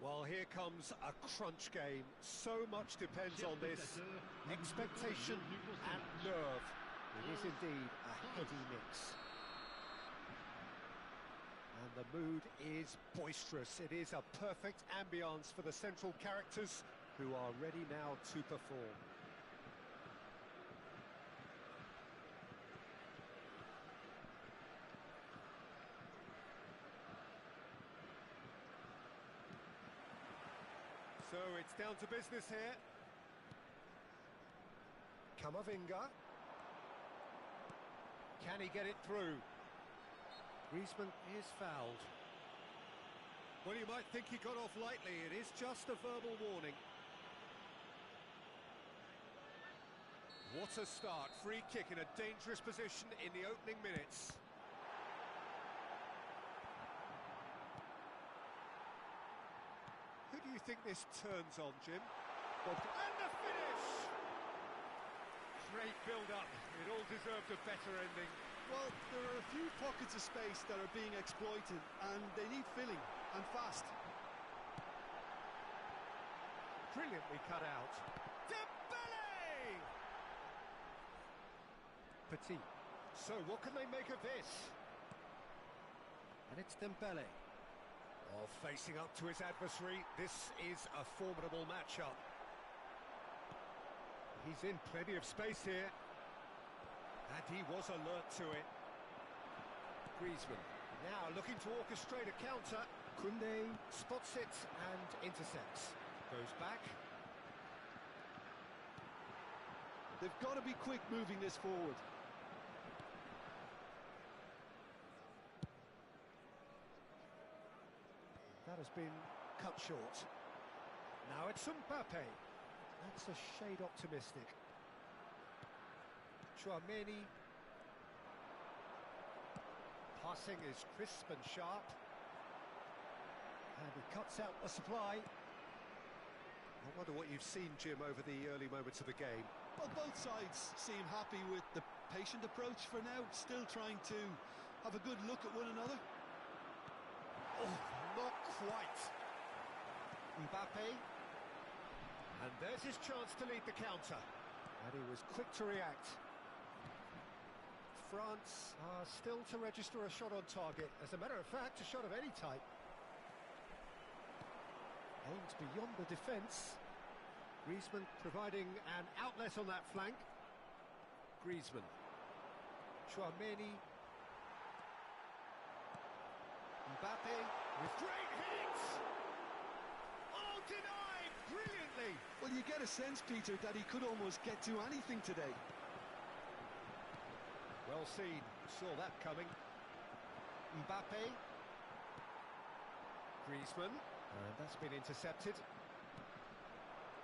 Well, here comes a crunch game. So much depends on this. Expectation and nerve. It is indeed a heady mix. And the mood is boisterous. It is a perfect ambience for the central characters who are ready now to perform. So it's down to business here. Camavinga. Can he get it through? Griezmann is fouled. Well, you might think he got off lightly. It is just a verbal warning. What a start. Free kick in a dangerous position in the opening minutes. Who do you think this turns on, Jim? And the finish! Great build-up. It all deserved a better ending. Well, there are a few pockets of space that are being exploited, and they need filling, and fast. Brilliantly cut out. Dembele! Petit. So, what can they make of this? And it's Dembele. Oh, facing up to his adversary, this is a formidable matchup. He's in plenty of space here. And he was alert to it. Griezmann now looking to orchestrate a counter. Koundé spots it and intercepts. Goes back. They've got to be quick moving this forward. That has been cut short. Now it's Mbappe. That's a shade optimistic. Chouameni. Passing is crisp and sharp. And he cuts out the supply. I wonder what you've seen, Jim, over the early moments of the game. Well, both sides seem happy with the patient approach for now, still trying to have a good look at one another. Oh, not quite. Mbappe. And there's his chance to lead the counter. And he was quick to react. France are still to register a shot on target. As a matter of fact, a shot of any type. Aimed beyond the defence. Griezmann providing an outlet on that flank. Griezmann. Chouameni. Mbappe with great hits! Oh, denied! Brilliantly! Well, you get a sense, Peter, that he could almost get to anything today. Well seen, saw that coming. Mbappe. Griezmann, and that's been intercepted.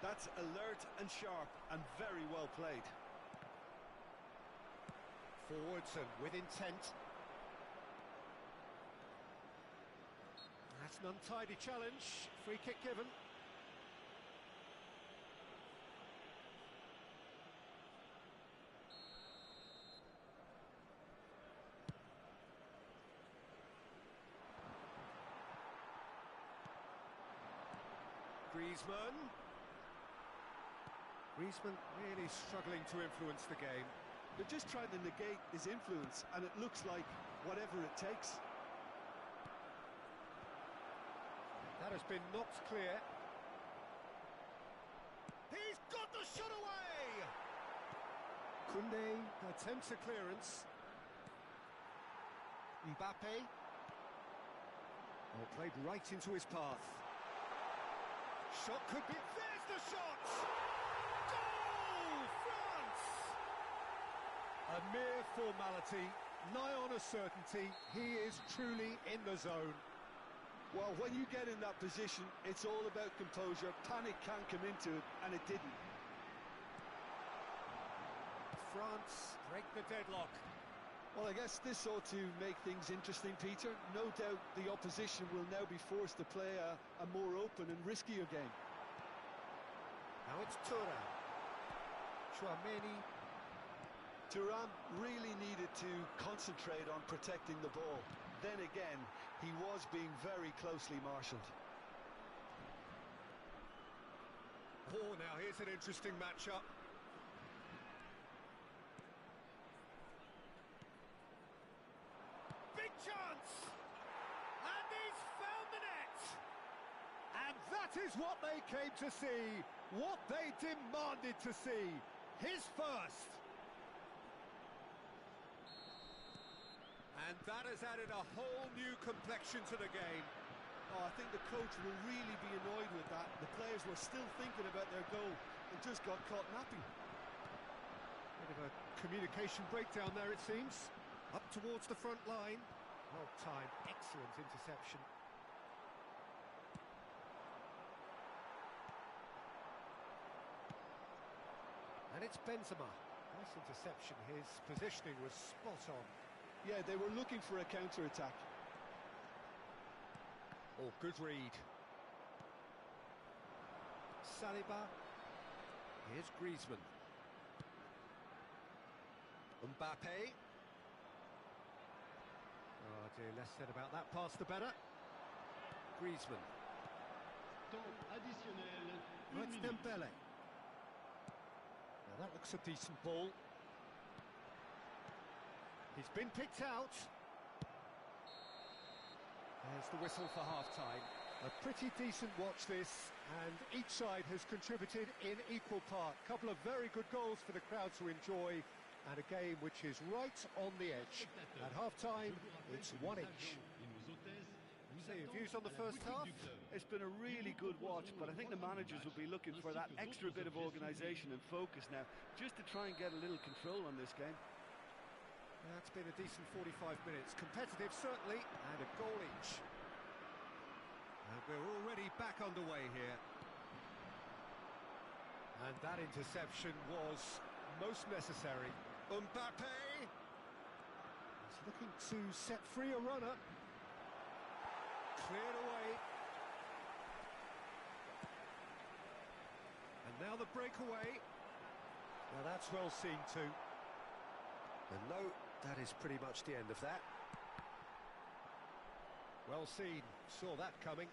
That's alert and sharp and very well played. Forwards and with intent. That's an untidy challenge, free kick given. Griezmann. Griezmann really struggling to influence the game. They're just trying to negate his influence, and it looks like whatever it takes. That has been knocked clear. He's got the shot away! Koundé attempts a clearance. Mbappe. Oh, played right into his path. Shot could be... There's the shot! Goal! France! A mere formality, nigh on a certainty. He is truly in the zone. Well, when you get in that position, it's all about composure. Panic can't come into it, and it didn't. France break the deadlock. Well, I guess this ought to make things interesting, Peter. No doubt the opposition will now be forced to play a more open and riskier game. Now it's Thuram. Chouameni. Thuram really needed to concentrate on protecting the ball. Then again, he was being very closely marshalled. Oh, now here's an interesting matchup. Big chance! And he's found the net! And that is what they came to see, what they demanded to see. His first. And that has added a whole new complexion to the game. Oh, I think the coach will really be annoyed with that. The players were still thinking about their goal and just got caught napping. Bit of a communication breakdown there, it seems. Up towards the front line. Well timed, excellent interception. And it's Benzema. Nice interception. His positioning was spot on. Yeah, they were looking for a counter-attack. Oh, good read. Saliba. Here's Griezmann. Mbappe. Oh dear, less said about that pass the better. Griezmann. That's Dembele. Now that looks a decent ball. He's been picked out. There's the whistle for half-time. A pretty decent watch this, and each side has contributed in equal part. Couple of very good goals for the crowd to enjoy, and a game which is right on the edge. At half-time, it's 1 each. So your views on the first half? It's been a really good watch, but I think the managers will be looking for that extra bit of organisation and focus now, just to try and get a little control on this game. That's been a decent 45 minutes. Competitive, certainly, and a goal each. And we're already back underway here. And that interception was most necessary. Mbappe! He's looking to set free a runner. Cleared away. And now the breakaway. Now that's well seen too. And no, that is pretty much the end of that. Well seen, saw that coming.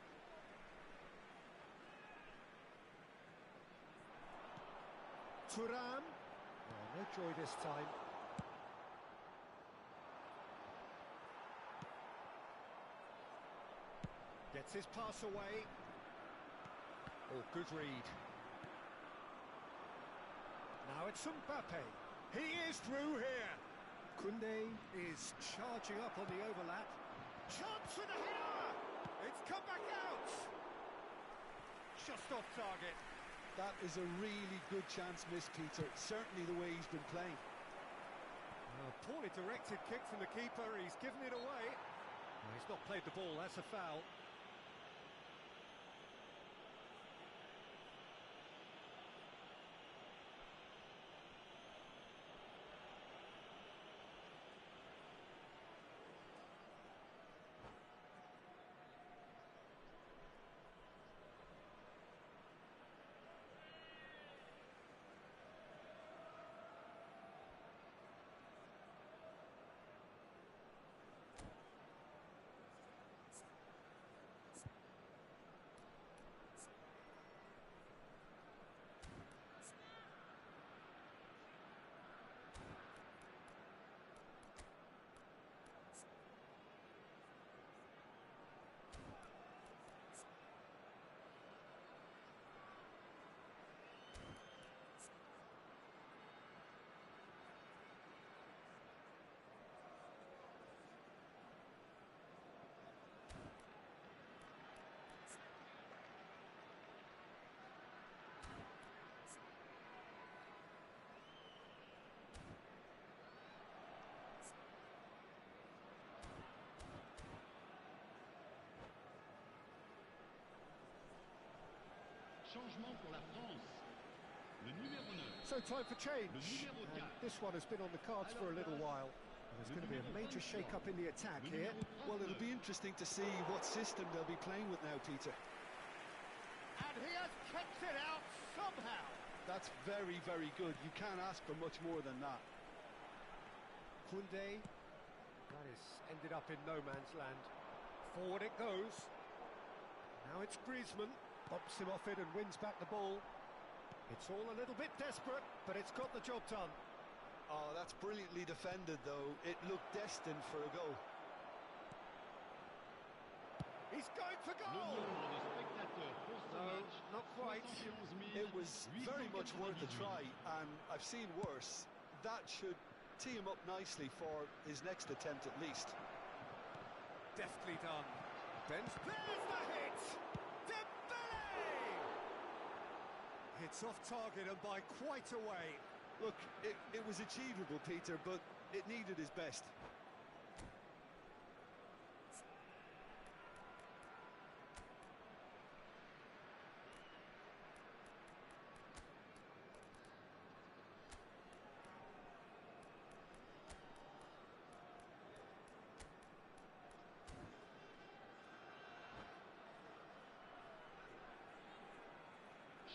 Thuram. Oh, no joy this time. Gets his pass away. Oh, good read. Now it's Mbappe. He is through here. Koundé is charging up on the overlap. Chance for the header! It's come back out! Just off target. That is a really good chance missed, Peter. Certainly the way he's been playing. Poorly directed kick from the keeper. He's given it away. Well, he's not played the ball. That's a foul. Changement pour la France. Le numéro 9. So time for change. And this one has been on the cards for a little while. There's going to be a major shake-up in the attack here. Well, it'll be interesting to see what system they'll be playing with now, Peter. And he has kept it out somehow. That's very, very good. You can't ask for much more than that. Koundé. That has ended up in no man's land. Forward it goes. Now it's Griezmann. Bumps him off it and wins back the ball. It's all a little bit desperate, but it's got the job done. Oh, that's brilliantly defended, though. It looked destined for a goal. He's going for Le goal! nombre de spectateurs pour ce No, match, not quite. 71 It was very much worth a 898. try, and I've seen worse. That should tee him up nicely for his next attempt at least. Deftly done. There's the hit! Dembele! It's off target and by quite a way. Look, it was achievable, Peter, but it needed his best.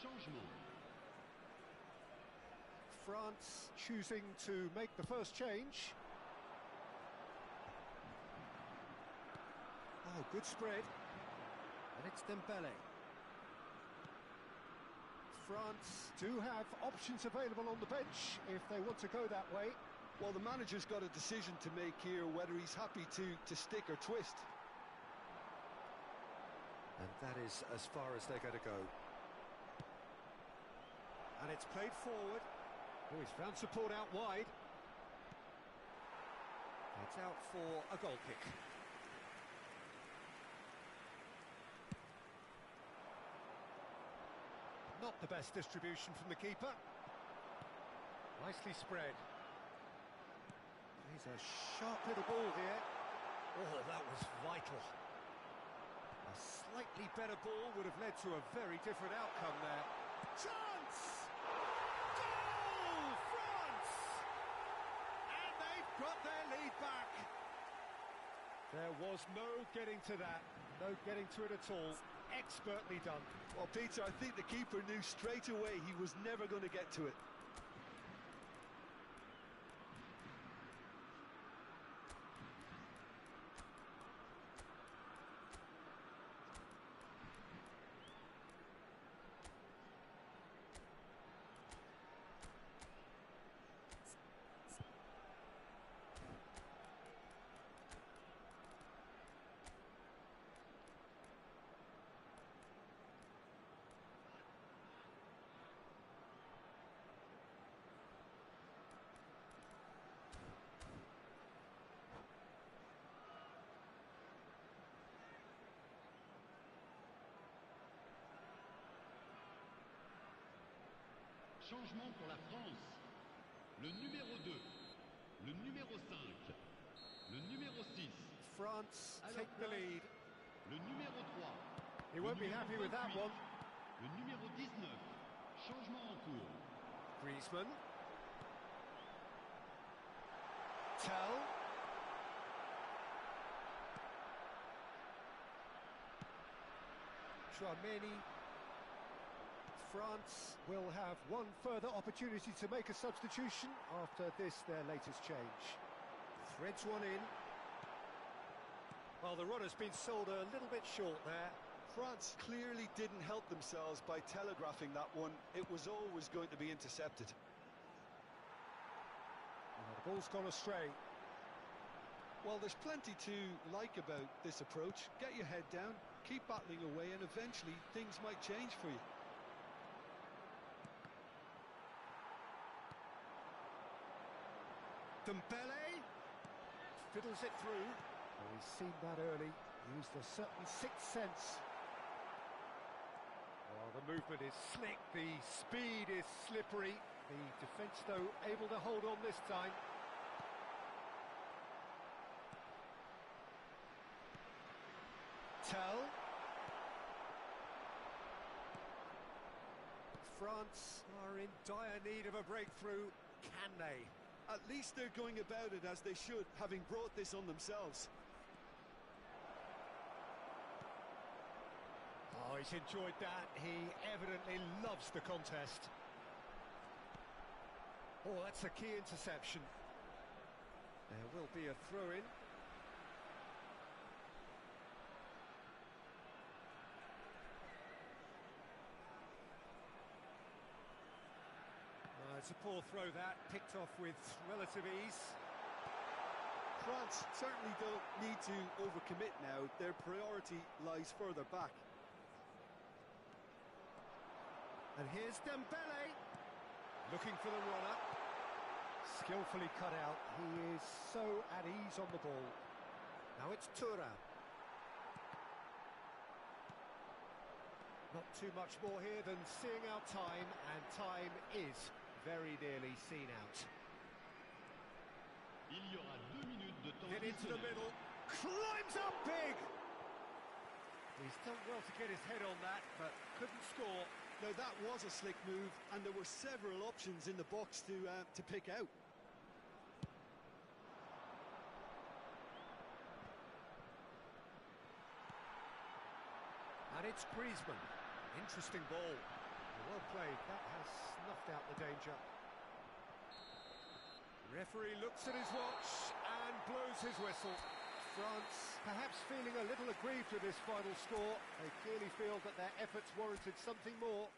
Changement. France choosing to make the first change. Oh, good spread. And it's Dembele. France do have options available on the bench if they want to go that way. Well, the manager's got a decision to make here, whether he's happy to stick or twist. And that is as far as they're going to go. And it's played forward. Oh, he's found support out wide. It's out for a goal kick. Not the best distribution from the keeper. Nicely spread. He's a sharp little ball here. Oh, that was vital. A slightly better ball would have led to a very different outcome there. Chance! Goal! France! And they've got their lead back. There was no getting to that. No getting to it at all. Expertly done. Well, Peter, I think the keeper knew straight away he was never going to get to it. Changement pour la France. Le numéro 2, le numéro 5, le numéro 6. France Alors, take the lead. Le numéro 3. He won't be happy with that one. Le numéro 19. Changement en cours. Griezmann. Tell. Chouameni. France will have one further opportunity to make a substitution after this, their latest change. Threads one in. Well, the run has been sold a little bit short there. France clearly didn't help themselves by telegraphing that one. It was always going to be intercepted. The ball's gone astray. Well, there's plenty to like about this approach. Get your head down, keep battling away, and eventually things might change for you. Dembele fiddles it through. Oh, he's seen that early. Used a certain sixth sense. Well, the movement is slick. The speed is slippery. The defence, though, able to hold on this time. Tell. France are in dire need of a breakthrough. Can they? At least they're going about it as they should, having brought this on themselves. Oh, he's enjoyed that. He evidently loves the contest. Oh, that's a key interception. There will be a throw-in. That's a poor throw that, picked off with relative ease. France certainly don't need to overcommit now. Their priority lies further back. And here's Dembele, looking for the runner. Skillfully cut out. He is so at ease on the ball. Now it's Thuram. Not too much more here than seeing out time, and time is very nearly seen out. Il y aura 2 minutes de temps Get into the additionnel. middle, climbs up big! He's done well to get his head on that, but couldn't score. Now that was a slick move, and there were several options in the box to pick out. And it's Griezmann. Interesting ball. Well played. That has snuffed out the danger. Referee looks at his watch and blows his whistle. France perhaps feeling a little aggrieved with this final score. They clearly feel that their efforts warranted something more.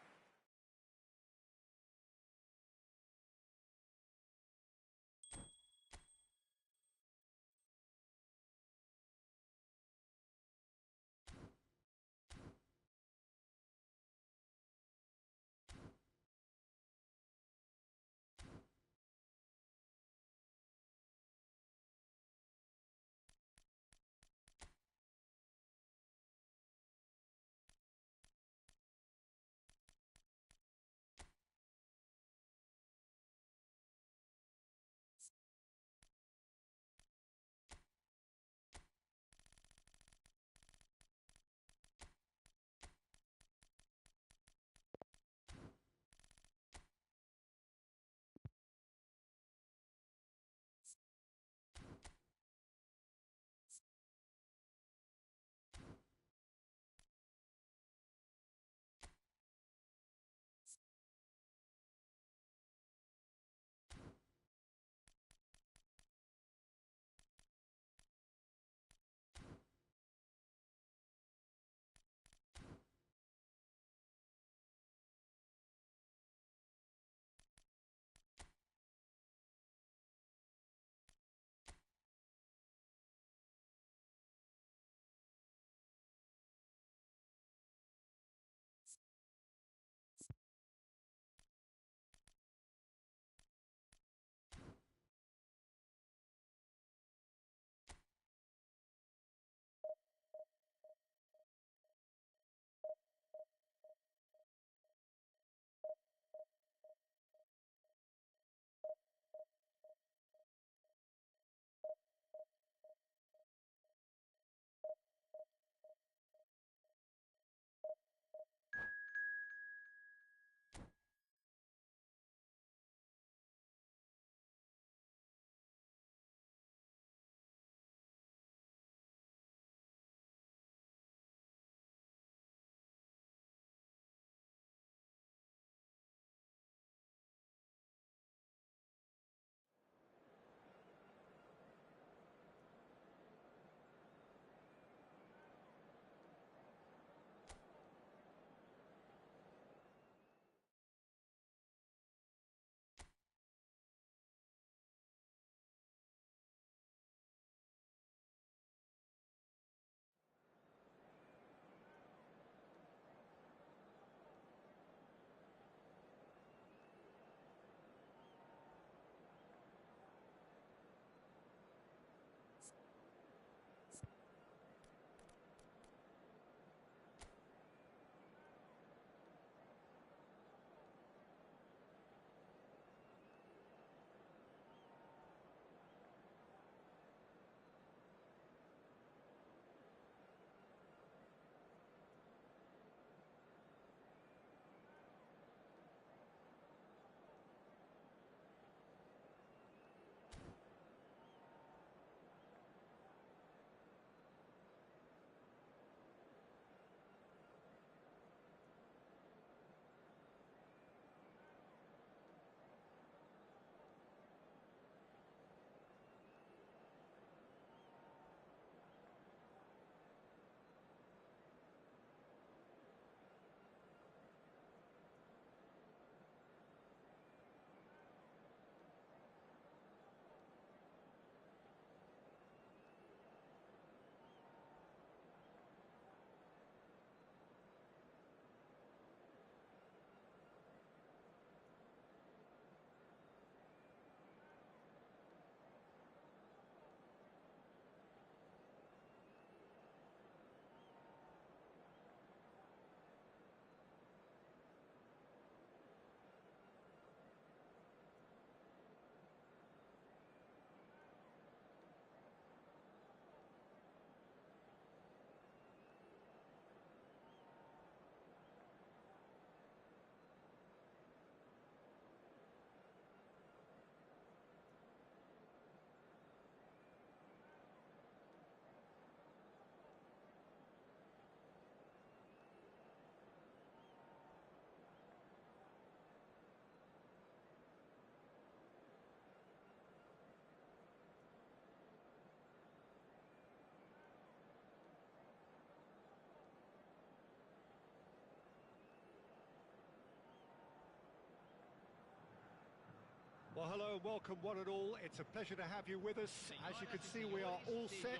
Well, hello and welcome one and all. It's a pleasure to have you with us. As you can see, we are all set.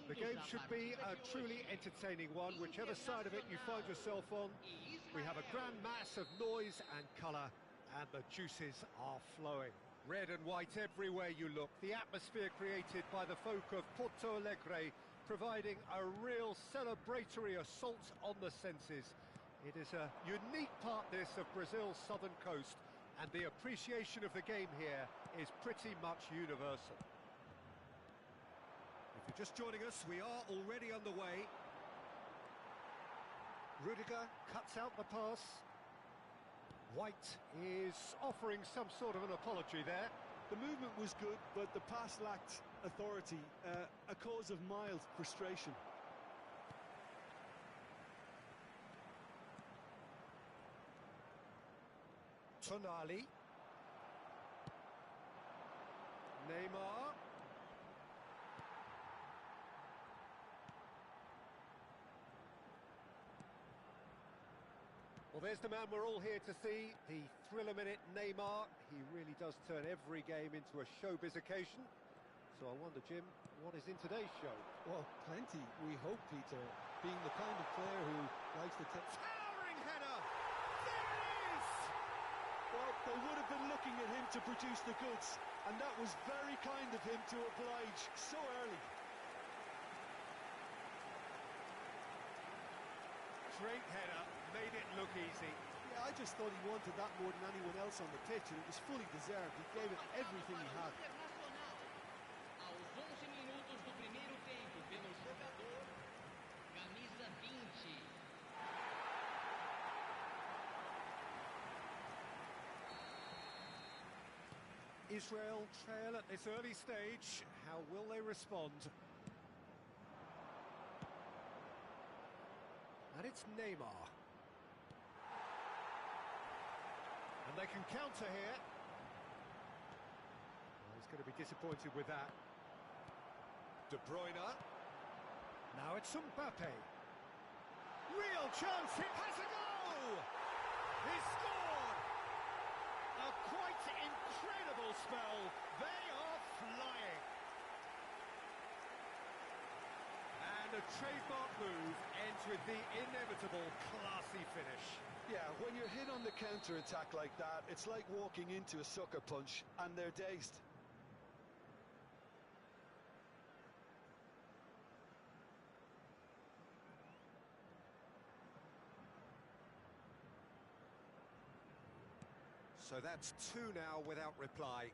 The game should be a truly entertaining one, whichever side of it you find yourself on. We have a grand mass of noise and colour, and the juices are flowing. Red and white everywhere you look. The atmosphere created by the folk of Porto Alegre, providing a real celebratory assault on the senses. It is a unique part, this, of Brazil's southern coast, and the appreciation of the game here is pretty much universal. If you're just joining us, we are already underway. Rudiger cuts out the pass. White is offering some sort of an apology there. The movement was good, but the pass lacked authority, a cause of mild frustration. Tonali. Neymar. Well, there's the man we're all here to see, the thriller-minute Neymar. He really does turn every game into a showbiz occasion. So I wonder, Jim, what is in today's show? Well, plenty, we hope, Peter. Being the kind of player who likes to take... Towering header! There it is! Well, they would have been looking at him to produce the goods, and that was very kind of him to oblige so early. Great header, made it look easy. Yeah, I just thought he wanted that more than anyone else on the pitch, and it was fully deserved. He gave it everything he had. Aos 11 minutos do primeiro tempo, pelo jogador, camisa 20. Israel trail at this early stage. How will they respond? And it's Neymar. And they can counter here. Well, he's going to be disappointed with that. De Bruyne. Now it's Mbappe. Real chance, he has a goal! He scored! A quite incredible spell. They are flying. And a trademark move ends with the inevitable classy finish. Yeah, when you're hit on the counter-attack like that, it's like walking into a sucker punch, and they're dazed. So that's two now without reply.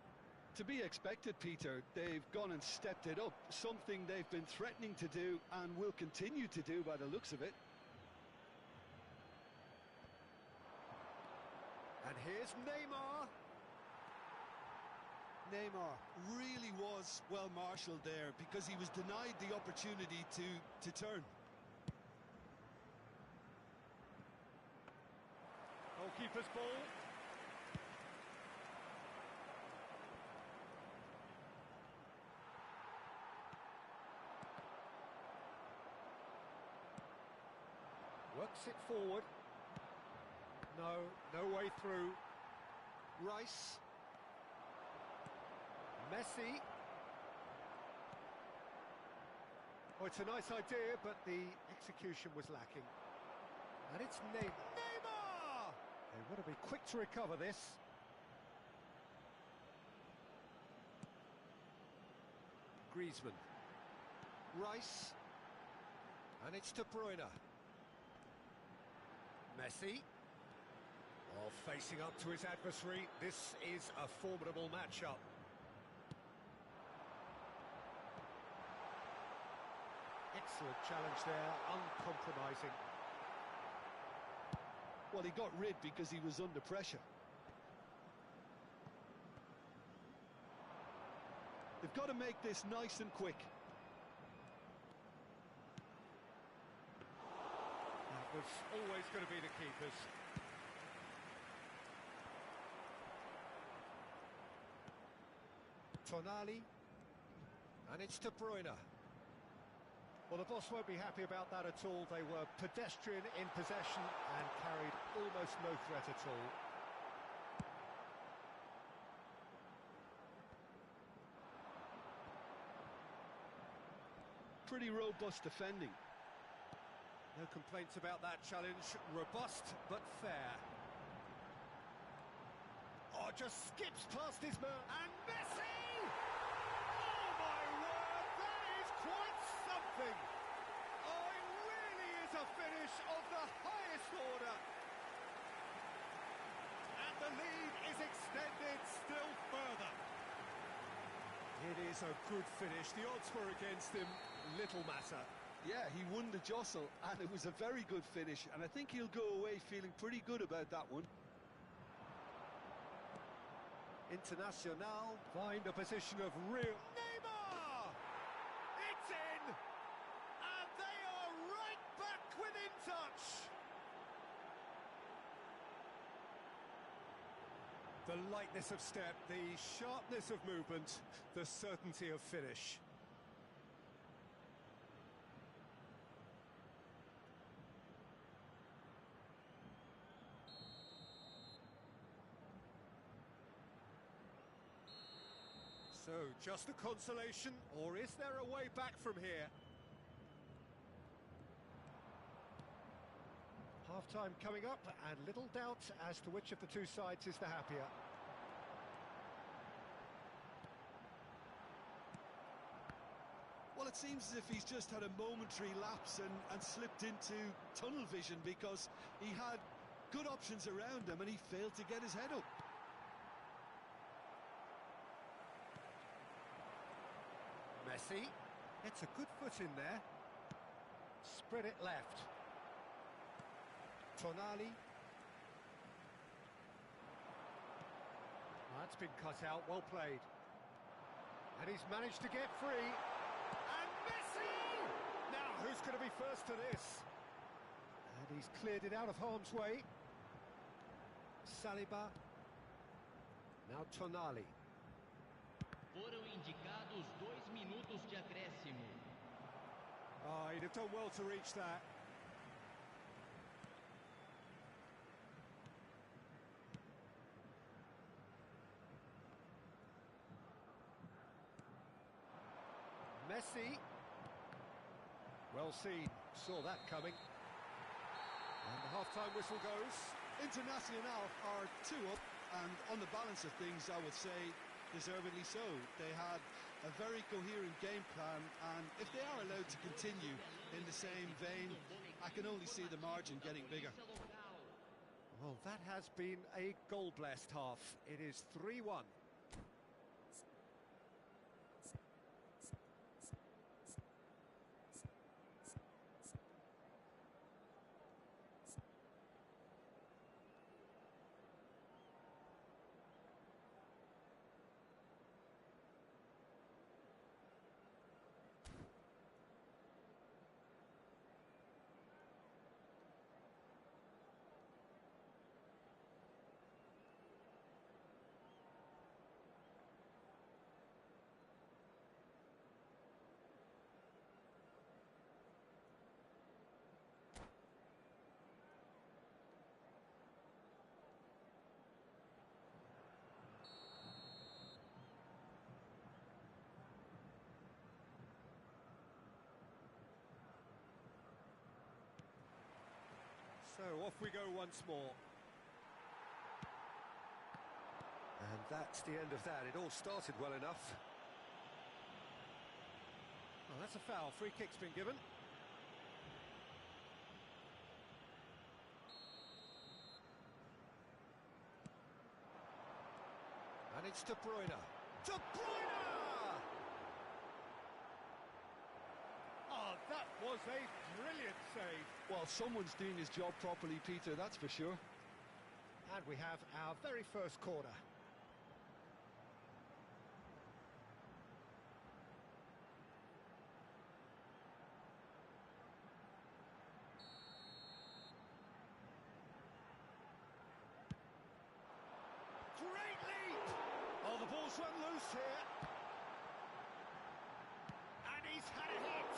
To be expected, Peter. They've gone and stepped it up, something they've been threatening to do and will continue to do by the looks of it. And here's Neymar. Neymar really was well marshalled there because he was denied the opportunity to turn. Goalkeeper's ball. Works it forward. No way through. Rice. Messi. Oh, it's a nice idea, but the execution was lacking. And it's Neymar! They want to be quick to recover this. Griezmann. Rice. And it's De Bruyne. Messi. Oh, facing up to his adversary. This is a formidable matchup. Excellent challenge there, uncompromising. Well, he got rid because he was under pressure. They've got to make this nice and quick. That was always going to be the keepers. Tonali. And it's De Bruyne. Well, the boss won't be happy about that at all. They were pedestrian in possession and carried almost no threat at all. pretty robust defending. No complaints about that challenge. Robust, but fair. Oh, just skips past his man. And Messi! Oh, my word, that is quite something. Oh, it really is a finish of the highest order. And the lead is extended still further. It is a good finish. The odds were against him. Little matter. Yeah, he won the jostle, and it was a very good finish, and I think he'll go away feeling pretty good about that one. Internacional find a position of real... Neymar! It's in! And they are right back within touch! The lightness of step, the sharpness of movement, the certainty of finish. So, just a consolation, or is there a way back from here? Half-time coming up, and little doubt as to which of the two sides is the happier. Well, it seems as if he's just had a momentary lapse and slipped into tunnel vision, because he had good options around him and he failed to get his head up. Messi, it's a good foot in there. Spread it left. Tonali. That's been cut out, well played. And he's managed to get free. And Messi! Now, who's going to be first to this? And he's cleared it out of harm's way. Saliba. Now Tonali. Foram indicados 2 minutos de acréscimo. Oh, he'd have done well to reach that. Messi. Well seen. Saw that coming. And the half-time whistle goes. Internacional are 2 up, and on the balance of things, I would say, deservedly so. They had a very coherent game plan, and if they are allowed to continue in the same vein, I can only see the margin getting bigger. Well, that has been a goal-blessed half. It is 3-1. So off we go once more. And that's the end of that. It all started well enough. Well, that's a foul. Free kick's been given. And it's De Bruyne. De Bruyne! Oh, that was a brilliant save. Well, someone's doing his job properly, Peter, that's for sure. And we have our very first corner. Great leap! Oh, the ball's run loose here. And he's had a hit.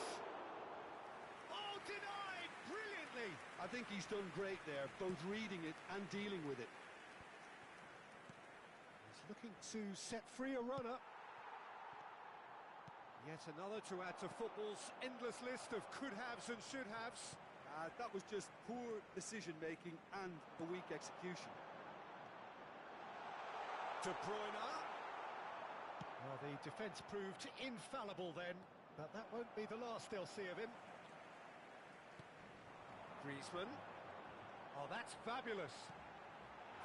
Oh, denied brilliantly. I think he's done great there, both reading it and dealing with it. He's looking to set free a runner. Yet another to add to football's endless list of could-haves and should-haves. That was just poor decision-making and a weak execution. De Bruyne. Well, the defence proved infallible then, but that won't be the last they'll see of him. Griezmann. Oh, that's fabulous.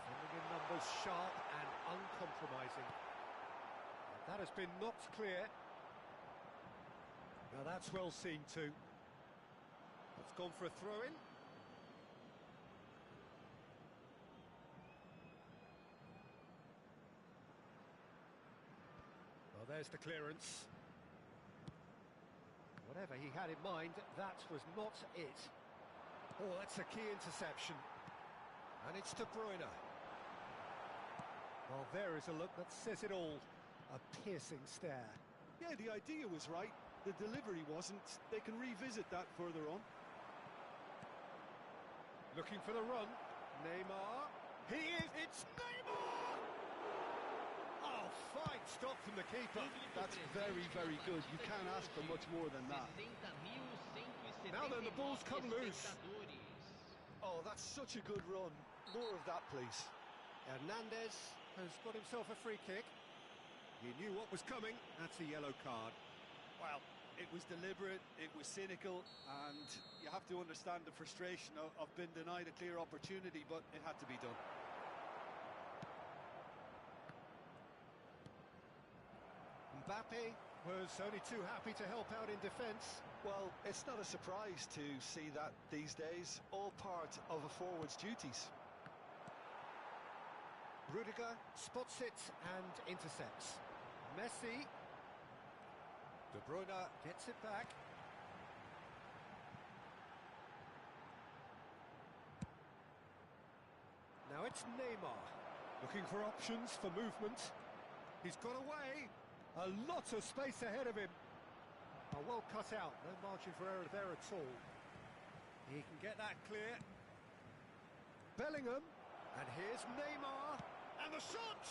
Defending in numbers, sharp and uncompromising. That has been knocked clear. Now that's well seen too. It's gone for a throw-in. Well, there's the clearance. Whatever he had in mind, that was not it. Oh, that's a key interception. And it's De Bruyne. Well, there is a look that says it all. A piercing stare. Yeah, the idea was right. The delivery wasn't. They can revisit that further on. Looking for the run. Neymar. He is. It's Neymar! Oh, fine stop from the keeper. That's very, very good. You can't ask for much more than that. Now then, the ball's come loose. Oh, that's such a good run. More of that, please. Hernandez has got himself a free kick. He knew what was coming. That's a yellow card. Well, it was deliberate, it was cynical, and you have to understand the frustration of being denied a clear opportunity, but it had to be done. Mbappe was only too happy to help out in defence. Well, it's not a surprise to see that these days, all part of a forward's duties. Rudiger spots it and intercepts. Messi. De Bruyne gets it back. Now it's Neymar. Looking for options for movement. He's got away. A lot of space ahead of him. Oh, well cut out. No margin for error there at all. He can get that clear. Bellingham. And here's Neymar. And the shot!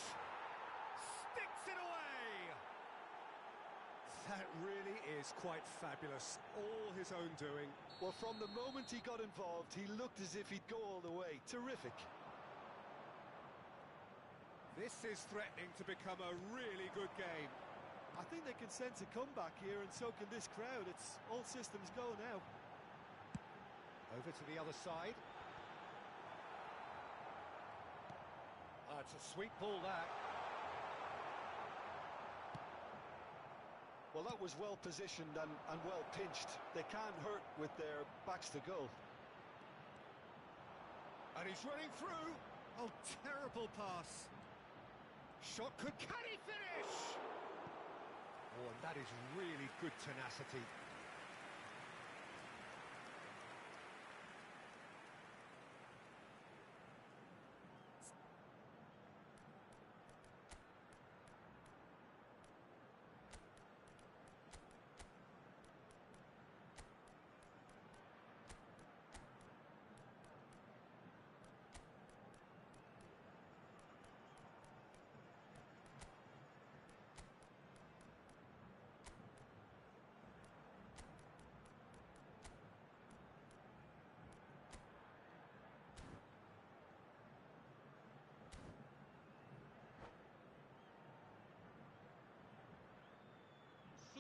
Sticks it away! That really is quite fabulous. All his own doing. Well, from the moment he got involved, he looked as if he'd go all the way. Terrific. This is threatening to become a really good game. I think they can sense a comeback here, and so can this crowd. It's all systems go now. Over to the other side. It's a sweet ball, that. Well, that was well positioned and well pinched. They can't hurt with their backs to goal. And he's running through. Oh, terrible pass. Shot could... Can he finish? Oh, and that is really good tenacity.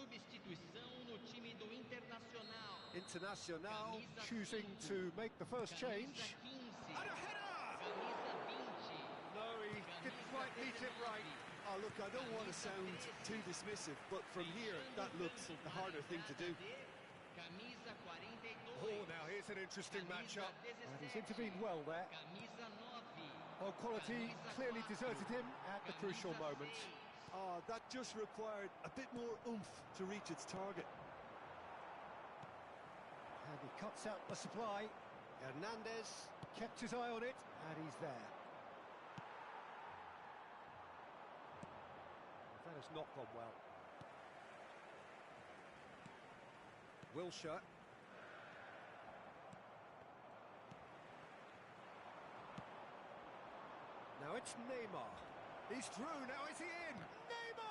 Substituição no time do Internacional. Internacional choosing to make the first change. And a header! No, he didn't quite meet it right. Oh, look, I don't want to sound too dismissive, but from here, that looks the harder thing to do. Oh, now here's an interesting matchup. And he's intervened well there. Oh, quality clearly deserted him at the crucial moment. Oh, that just required a bit more oomph to reach its target. And he cuts out the supply. Hernandez kept his eye on it, and he's there. That has not gone well. Wilshere. Now it's Neymar. He's through, now is he in? Neymar!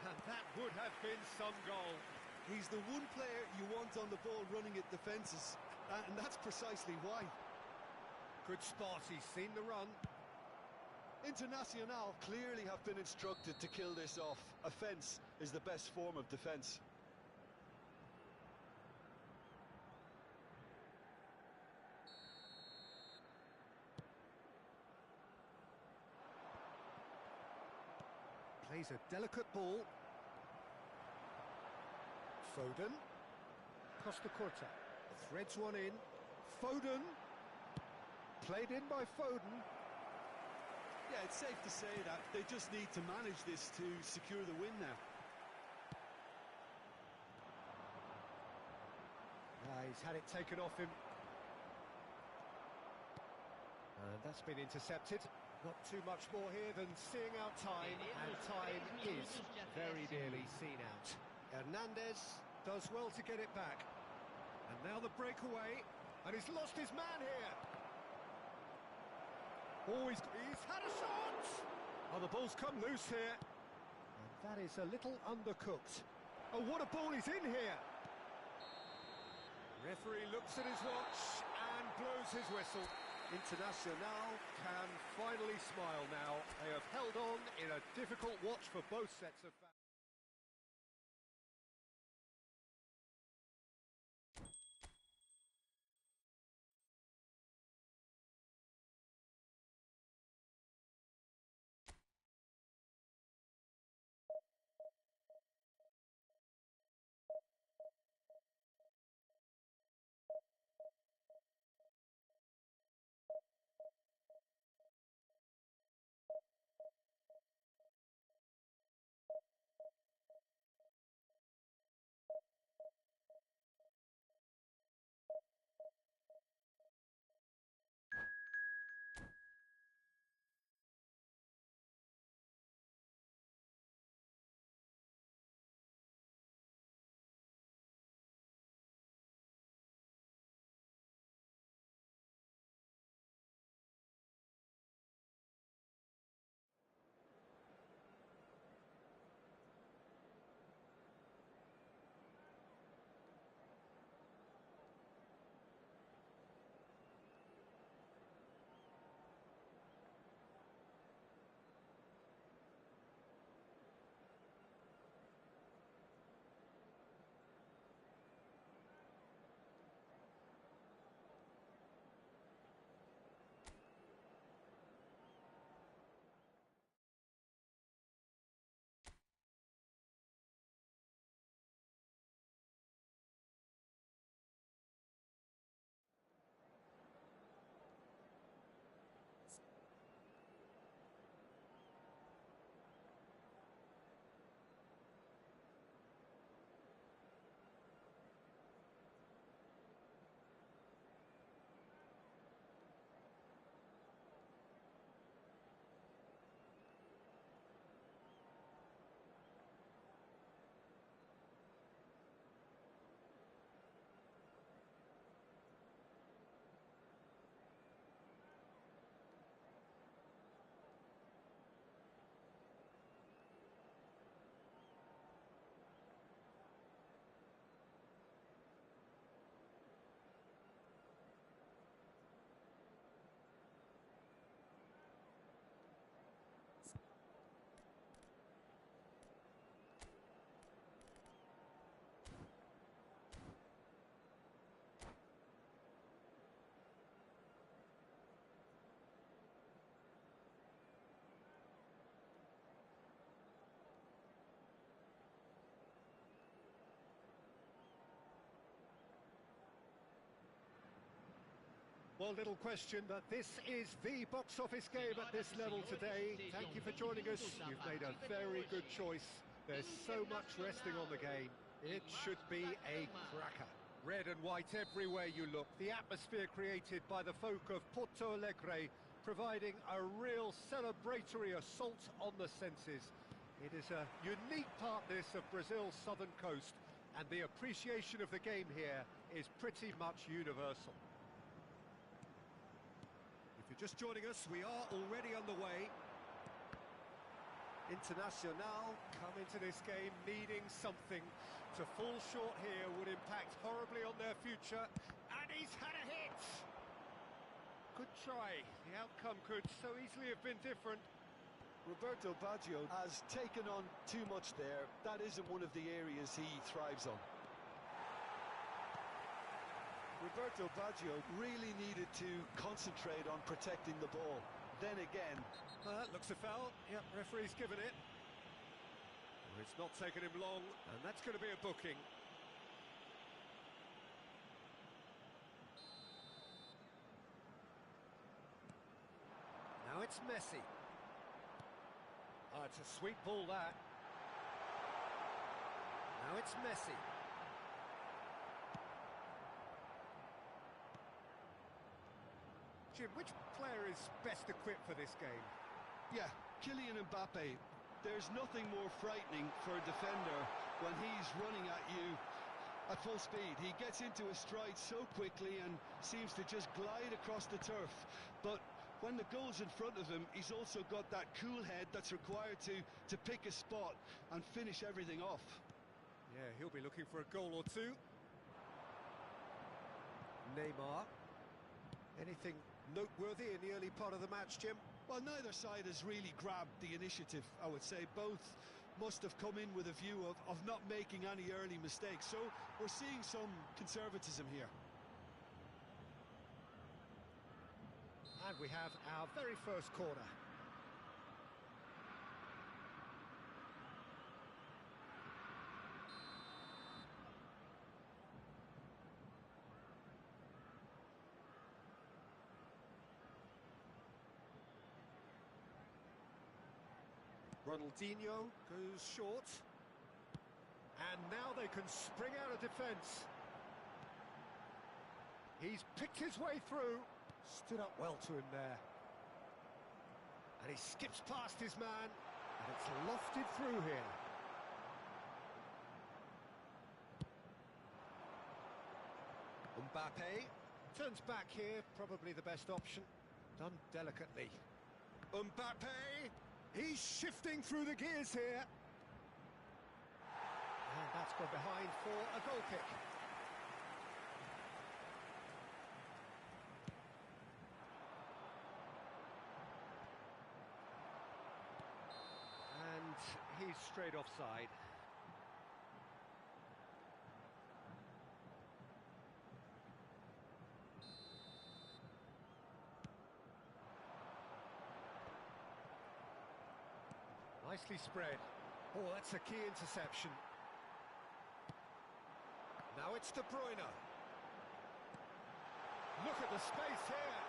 And that would have been some goal. He's the one player you want on the ball running at defences, and that's precisely why. Good spot, he's seen the run. Internacional clearly have been instructed to kill this off. Offence is the best form of defence. Plays a delicate ball. Foden. Costa Corta. Threads one in. Foden. Played in by Foden. Yeah, it's safe to say that they just need to manage this to secure the win now. He's had it taken off him. And that's been intercepted. Not too much more here than seeing out time, and time is very nearly seen out. Hernandez does well to get it back. And now the breakaway, and he's lost his man here. Oh, he's had a shot! Oh, the ball's come loose here. And that is a little undercooked. Oh, what a ball he's in here! Referee looks at his watch and blows his whistle. Internacional can finally smile now. They have held on in a difficult watch for both sets of fans. Well, little question, but this is the box office game at this level today. Thank you for joining us. You've made a very good choice. There's so much resting on the game. It should be a cracker. Red and white everywhere you look. The atmosphere created by the folk of Porto Alegre, providing a real celebratory assault on the senses. It is a unique part, this, of Brazil's southern coast, and the appreciation of the game here is pretty much universal. If you're just joining us, we are already underway. Internacional come into this game needing something. To fall short here would impact horribly on their future, and he's had a hit! Good try, the outcome could so easily have been different. Roberto Baggio has taken on too much there. That isn't one of the areas he thrives on. Roberto Baggio really needed to concentrate on protecting the ball. Then again... That looks a foul. Yep, referee's given it. Well, it's not taken him long, and that's going to be a booking. Now it's Messi. Oh, it's a sweet ball, that. Now it's Messi. Jim, which player is best equipped for this game? Yeah, Kylian Mbappe. There's nothing more frightening for a defender when he's running at you at full speed. He gets into a stride so quickly and seems to just glide across the turf. But when the goal's in front of him, he's also got that cool head that's required to pick a spot and finish everything off. Yeah, he'll be looking for a goal or two. Neymar. Anything noteworthy in the early part of the match, Jim? Well, neither side has really grabbed the initiative, I would say. Both must have come in with a view of not making any early mistakes. So we're seeing some conservatism here. And we have our very first corner. Ronaldinho goes short. And now they can spring out of defence. He's picked his way through. Stood up well to him there. And he skips past his man. And it's lofted through here. Mbappe turns back here, probably the best option. Done delicately. Mbappe! He's shifting through the gears here. And that's gone behind for a goal kick. And he's straight offside. Nicely spread. Oh, that's a key interception. Now it's De Bruyne. Look at the space here.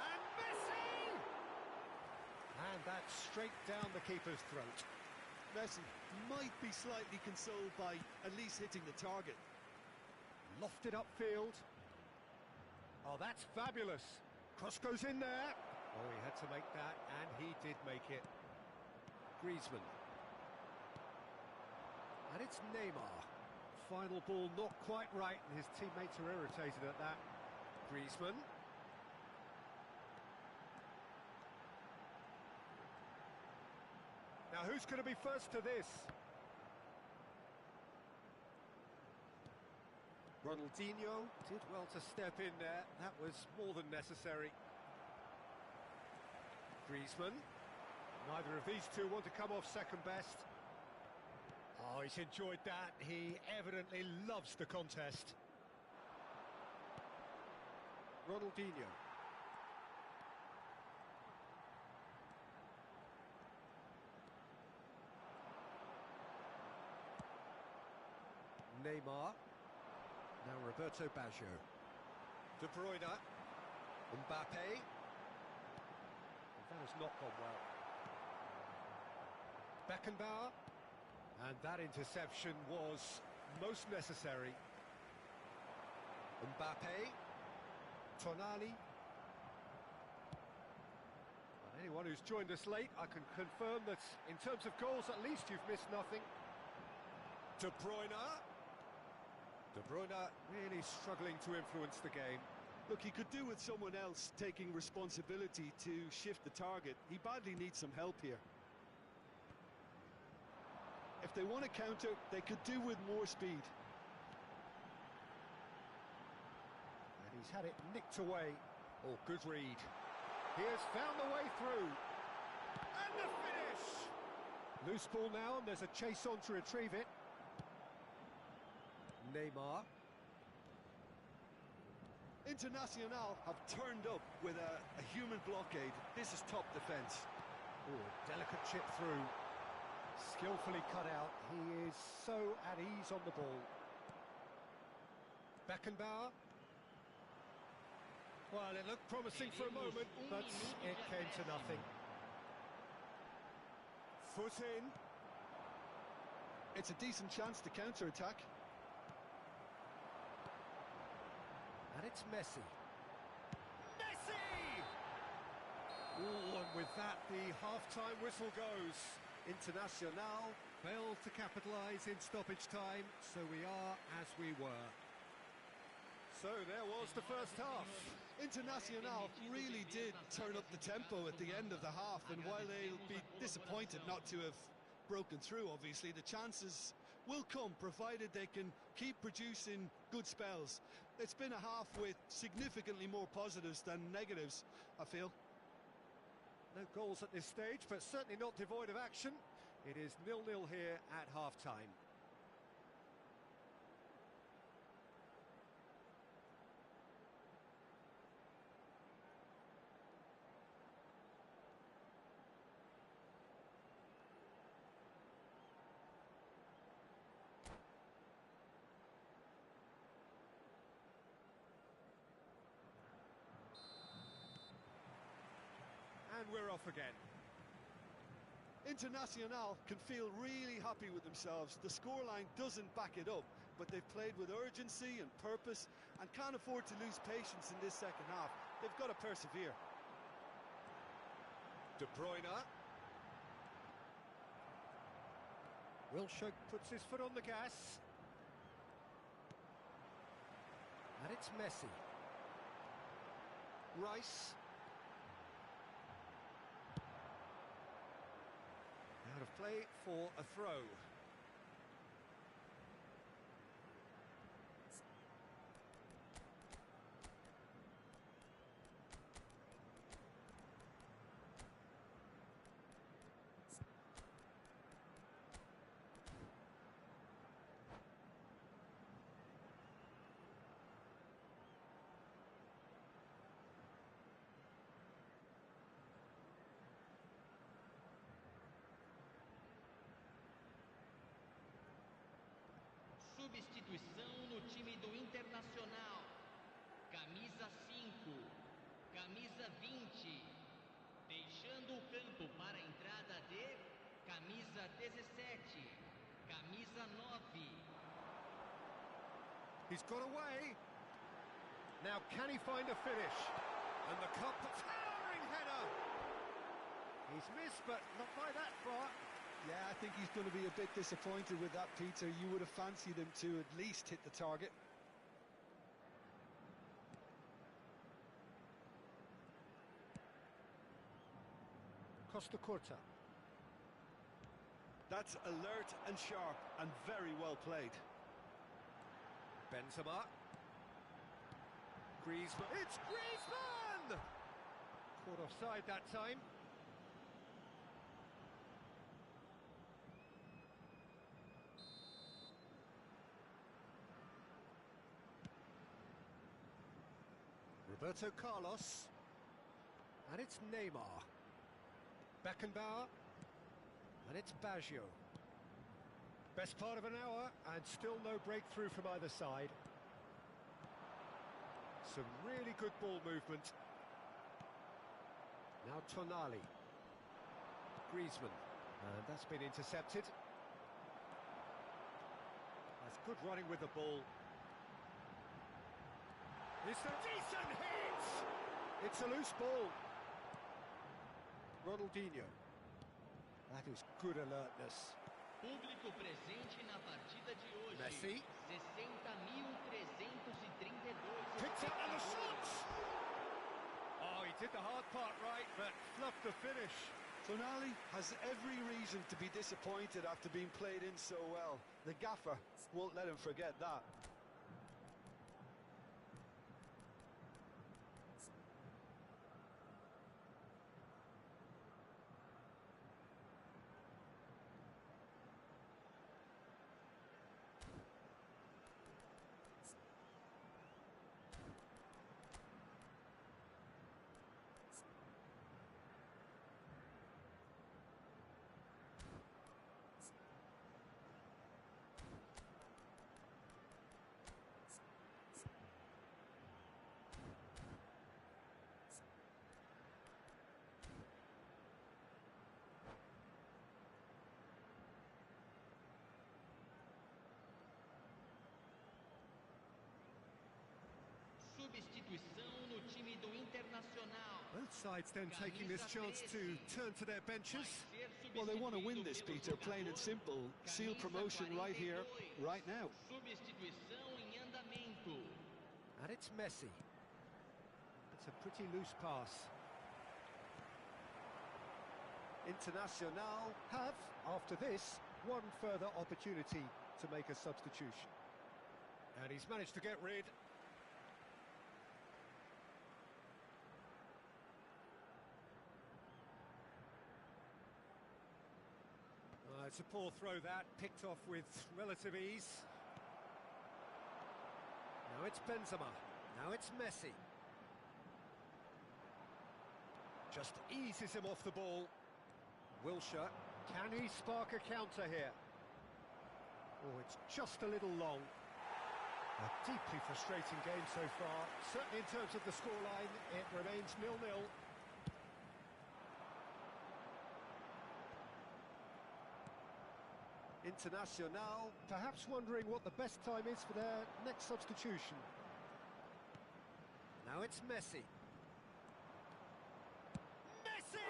And Messi! And that's straight down the keeper's throat. Messi might be slightly consoled by at least hitting the target. Lofted upfield. Oh, that's fabulous. Cross goes in there. Oh, he had to make that, and he did make it. Griezmann. And it's Neymar. Final ball not quite right, and his teammates are irritated at that. Griezmann. Now who's going to be first to this? Ronaldinho did well to step in there. That was more than necessary. Griezmann. Neither of these two want to come off second best. Oh, he's enjoyed that. He evidently loves the contest. Ronaldinho. Neymar. Now Roberto Baggio. De Bruyne. Mbappe. That has not gone well. Beckenbauer, and that interception was most necessary. Mbappe, Tonali. And anyone who's joined us late, I can confirm that in terms of goals, at least you've missed nothing. De Bruyne. De Bruyne really struggling to influence the game. Look, he could do with someone else taking responsibility to shift the target. He badly needs some help here. if they want to counter, they could do with more speed. And he's had it nicked away. Oh, good read. He has found the way through. And the finish! Loose ball now, and there's a chase on to retrieve it. Neymar. Internacional have turned up with a human blockade. This is top defence. Oh, delicate chip through. Skillfully cut out. He is so at ease on the ball. Beckenbauer. Well, it looked promising for a moment, but it came to nothing. Foot in. It's a decent chance to counter-attack. And it's Messi. Messi! Oh, and with that, the half-time whistle goes. Internacional failed to capitalise in stoppage time, so we are as we were. So there was the first half. Internacional really did turn up the tempo at the end of the half, and while they'll be disappointed not to have broken through, obviously, the chances will come, provided they can keep producing good spells. It's been a half with significantly more positives than negatives, I feel. No goals at this stage, but certainly not devoid of action. It is 0-0 here at half-time. And we're off again. Internacional can feel really happy with themselves. The scoreline doesn't back it up, but they've played with urgency and purpose and can't afford to lose patience in this second half. They've got to persevere. De Bruyne. Wilshere puts his foot on the gas. And it's Messi. Rice. Out of play for a throw. Substituição no time do Internacional. Camisa 5, camisa 20. Deixando o campo para a entrada de camisa 17, camisa 9. He's got away. Now can he find a finish? And the cup, towering header. He's missed, but not by that far. Yeah, I think he's going to be a bit disappointed with that, Peter. You would have fancied him to at least hit the target. Costa Curta. That's alert and sharp and very well played. Benzema. Griezmann. It's Griezmann! Caught offside that time. Roberto Carlos. And it's Neymar. Beckenbauer. And it's Baggio. Best part of an hour, and still no breakthrough from either side. Some really good ball movement. Now Tonali. Griezmann. And that's been intercepted. That's good running with the ball. It's a decent hit! It's a loose ball. Ronaldinho. That is good alertness. Público presente na partida de hoje. Messi. 60.332. Picked up on the shot! Oh, he did the hard part right, but fluffed the finish. Tonali has every reason to be disappointed after being played in so well. The gaffer won't let him forget that. Substituição no time do Internacional. Both sides then taking this chance to turn to their benches. Well, they want to win this, Peter, plain and simple. Seal promotion right here, right now. Substituição em andamento. And it's Messi. It's a pretty loose pass. Internacional have, after this, one further opportunity to make a substitution. And he's managed to get rid. It's a poor throw that, picked off with relative ease. Now it's Benzema, now it's Messi. Just eases him off the ball. Wilshere, can he spark a counter here? Oh, it's just a little long. A deeply frustrating game so far. Certainly in terms of the scoreline, it remains 0-0. Internacional, perhaps wondering what the best time is for their next substitution. Now it's Messi. Messi!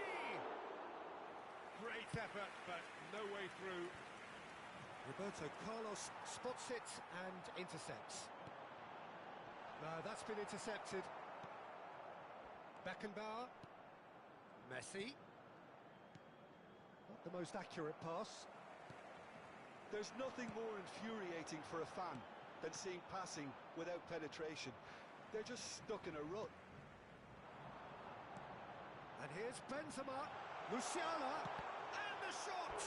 Great effort, but no way through. Roberto Carlos spots it and intercepts. That's been intercepted. Beckenbauer. Messi. Not the most accurate pass. There's nothing more infuriating for a fan than seeing passing without penetration. They're just stuck in a rut. And here's Benzema, Musiala, and the shot!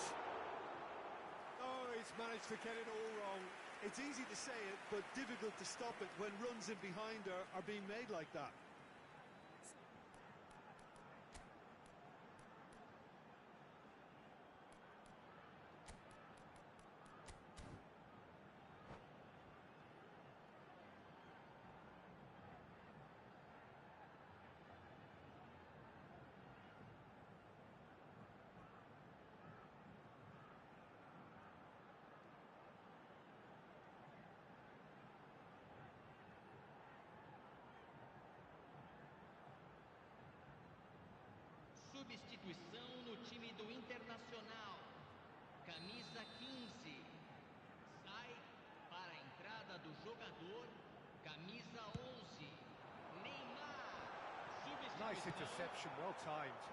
Oh, he's managed to get it all wrong. It's easy to say it, but difficult to stop it when runs in behind are being made like that. Substituição no time do Internacional. Camisa 15. Sai para a entrada do jogador. Camisa 11. Neymar. Nice interception, well timed.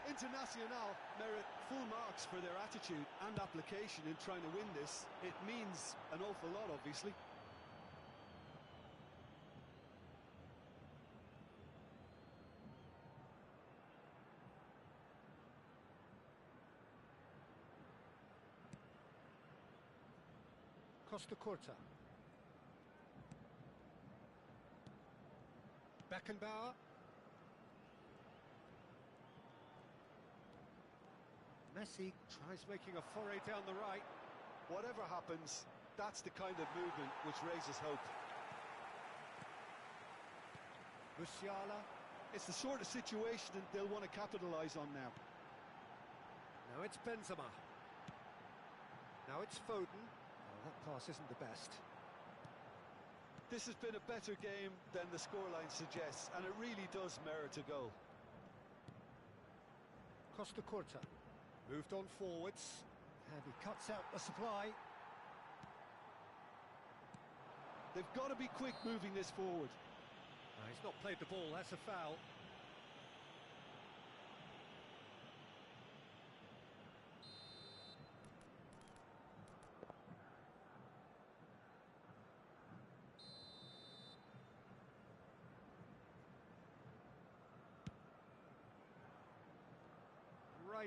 Internacional merit full marks for their attitude and application in trying to win this. It means an awful lot, obviously. Costa Curta. Beckenbauer. Messi tries making a foray down the right. Whatever happens, that's the kind of movement which raises hope. Musiala. It's the sort of situation that they'll want to capitalise on now. Now it's Benzema. Now it's Foden. Oh, that pass isn't the best. This has been a better game than the scoreline suggests, and it really does merit a goal. Costa Curta moved on forwards, and he cuts out the supply. They've got to be quick moving this forward. He's not played the ball, that's a foul.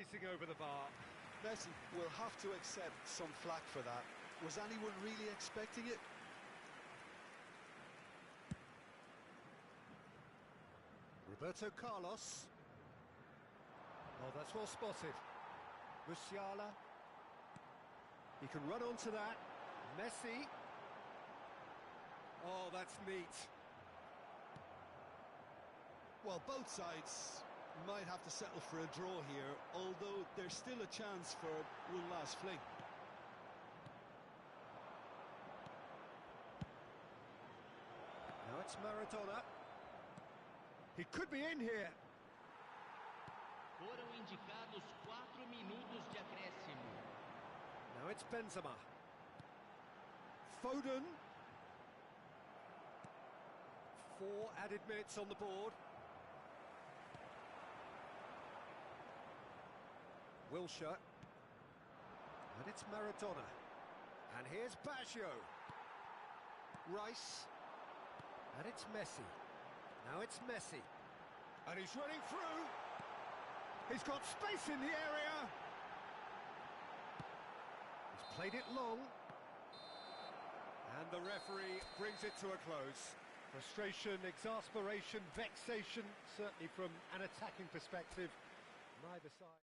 grazing over the bar. Messi will have to accept some flack for that. Was anyone really expecting it? Roberto Carlos. Oh, that's well spotted. Musiala. He can run onto that. Messi. Oh, that's neat. Well, both sides might have to settle for a draw here, although there's still a chance for one last fling. Now it's Maradona. He could be in here. Foram indicados 4 minutos de acréscimo. Now it's Benzema. Foden. 4 added minutes on the board. Wilshere. And it's Maradona. And here's Baggio. Rice. And it's Messi. Now it's Messi. And he's running through. He's got space in the area. He's played it long. And the referee brings it to a close. Frustration, exasperation, vexation, certainly from an attacking perspective. Neither side.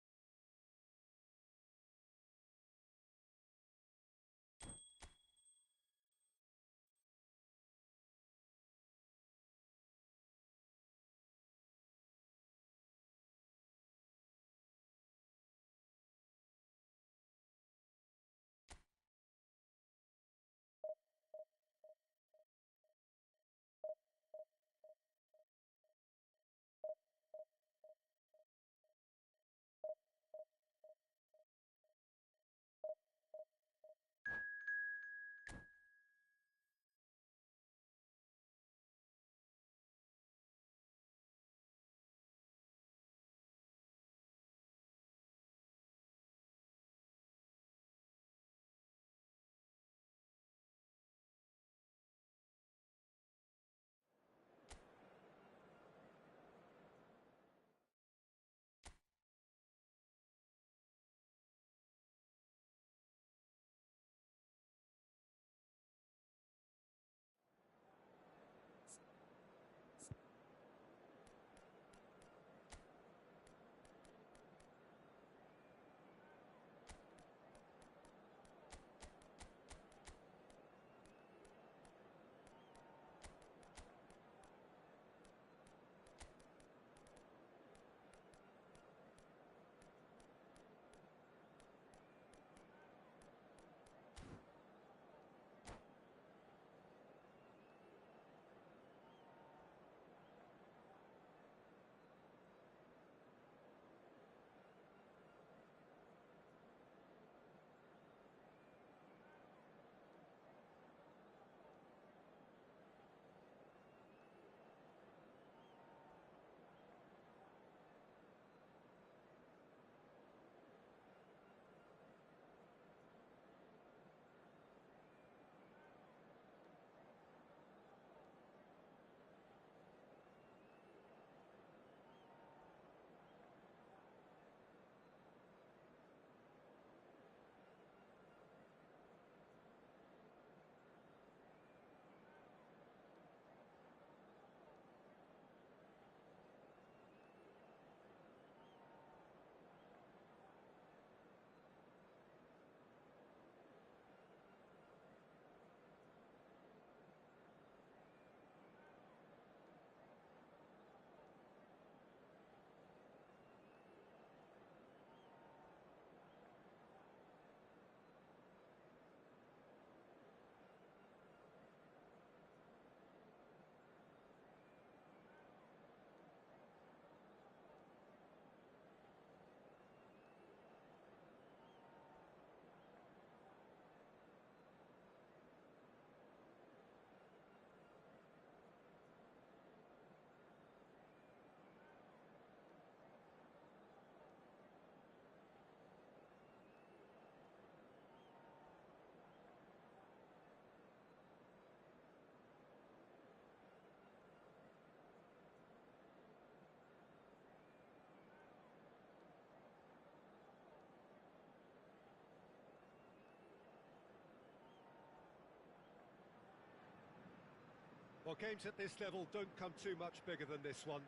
Well, games at this level don't come too much bigger than this one.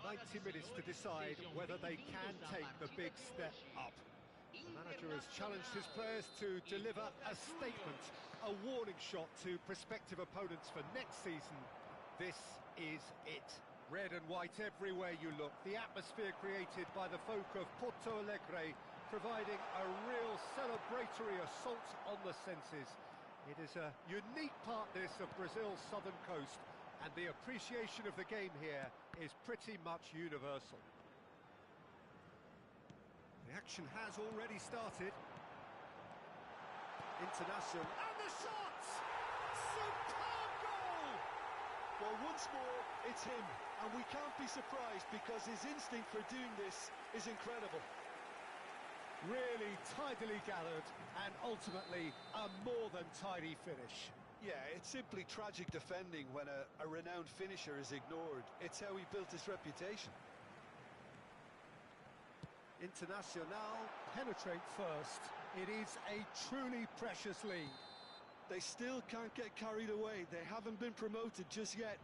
90 minutes to decide whether they can take the big step up. The manager has challenged his players to deliver a statement, a warning shot to prospective opponents for next season. This is it. Red and white everywhere you look. The atmosphere created by the folk of Porto Alegre, providing a real celebratory assault on the senses. It is a unique part, this, of Brazil's southern coast, and the appreciation of the game here is pretty much universal. The action has already started. International, and the shot! Superb goal! Well, once more, it's him, and we can't be surprised because his instinct for doing this is incredible. Really tidily gathered, and ultimately a more than tidy finish. Yeah, it's simply tragic defending when a renowned finisher is ignored. It's how he built his reputation. Internacional Penetrate first. It is a truly precious lead. They still can't get carried away. They haven't been promoted just yet.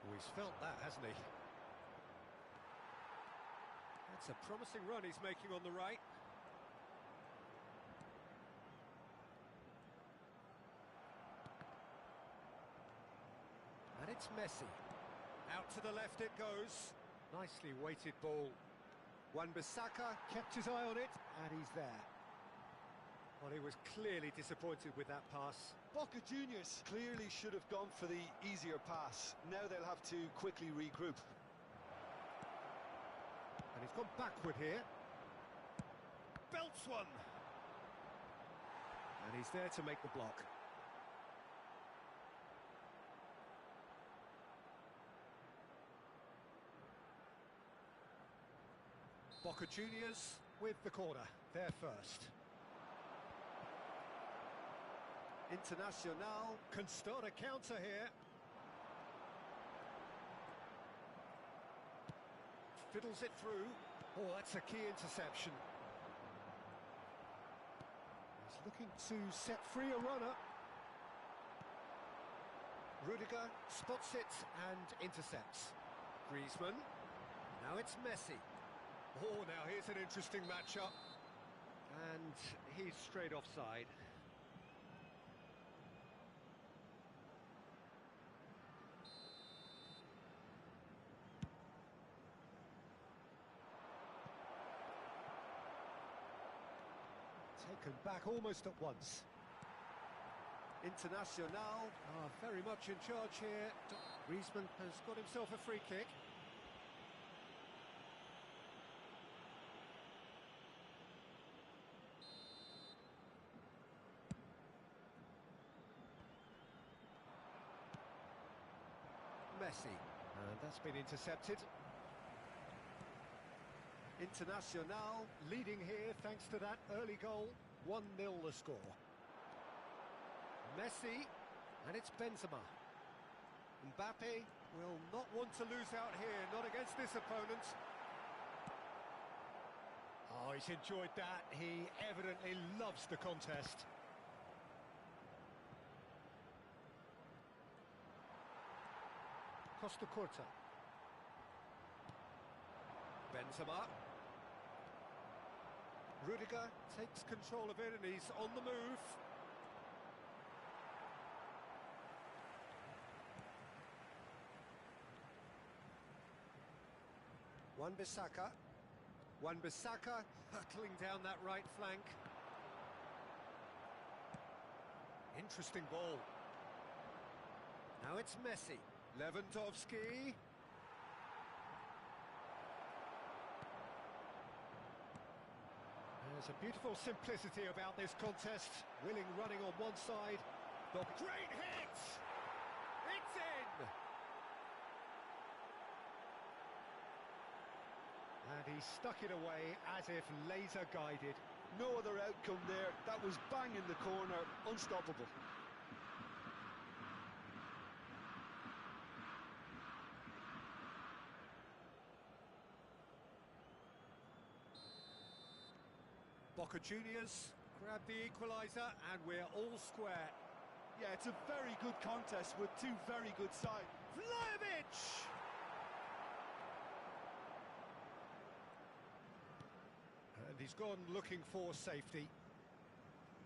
Oh, he's felt that, hasn't he? That's a promising run he's making on the right. And it's Messi. Out to the left it goes. Nicely weighted ball. Wan-Bissaka kept his eye on it, and he's there. Well, he was clearly disappointed with that pass. Boca Juniors clearly should have gone for the easier pass. Now they'll have to quickly regroup. And he's gone backward here. Belts one. And he's there to make the block. Boca Juniors with the corner, they're first. Internacional can start a counter here. Fiddles it through. Oh, that's a key interception. He's looking to set free a runner. Rudiger spots it and intercepts. Griezmann. Now it's Messi. Oh, now here's an interesting matchup. And he's straight offside. Taken back almost at once. Internacional are very much in charge here. Griezmann has got himself a free kick. Messi, and that's been intercepted. Internacional leading here thanks to that early goal. 1-0 the score. Messi, and it's Benzema. Mbappe will not want to lose out here, not against this opponent. Oh, he's enjoyed that. He evidently loves the contest. Costa Curta. Benzema. Rudiger takes control of it and he's on the move. Wan-Bissaka. Wan-Bissaka hurtling down that right flank. Interesting ball. Now it's Messi. Lewandowski. There's a beautiful simplicity about this contest. Willing running on one side. The great hit! It's in! And he stuck it away as if laser guided. No other outcome there. That was bang in the corner. Unstoppable. Boca Juniors grab the equaliser and we're all square. Yeah, it's a very good contest with two very good sides. Vlahovic! And he's gone looking for safety.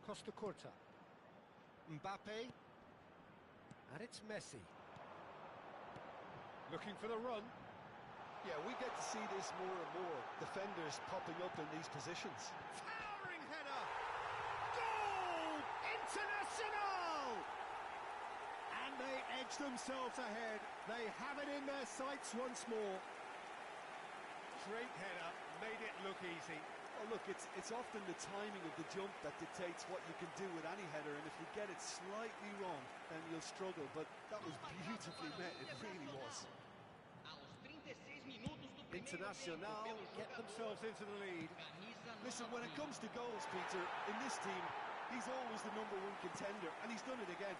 Costa Curta. Mbappe. And it's Messi. Looking for the run. Yeah, we get to see this more and more. Defenders popping up in these positions. Towering header! Goal! International! And they edge themselves ahead. They have it in their sights once more. Great header, made it look easy. Oh, look, it's often the timing of the jump that dictates what you can do with any header, and if you get it slightly wrong, then you'll struggle. But that was beautifully met, it really was. Internacional get themselves into the lead. Listen, when it comes to goals, Peter, in this team, he's always the #1 contender, and he's done it again.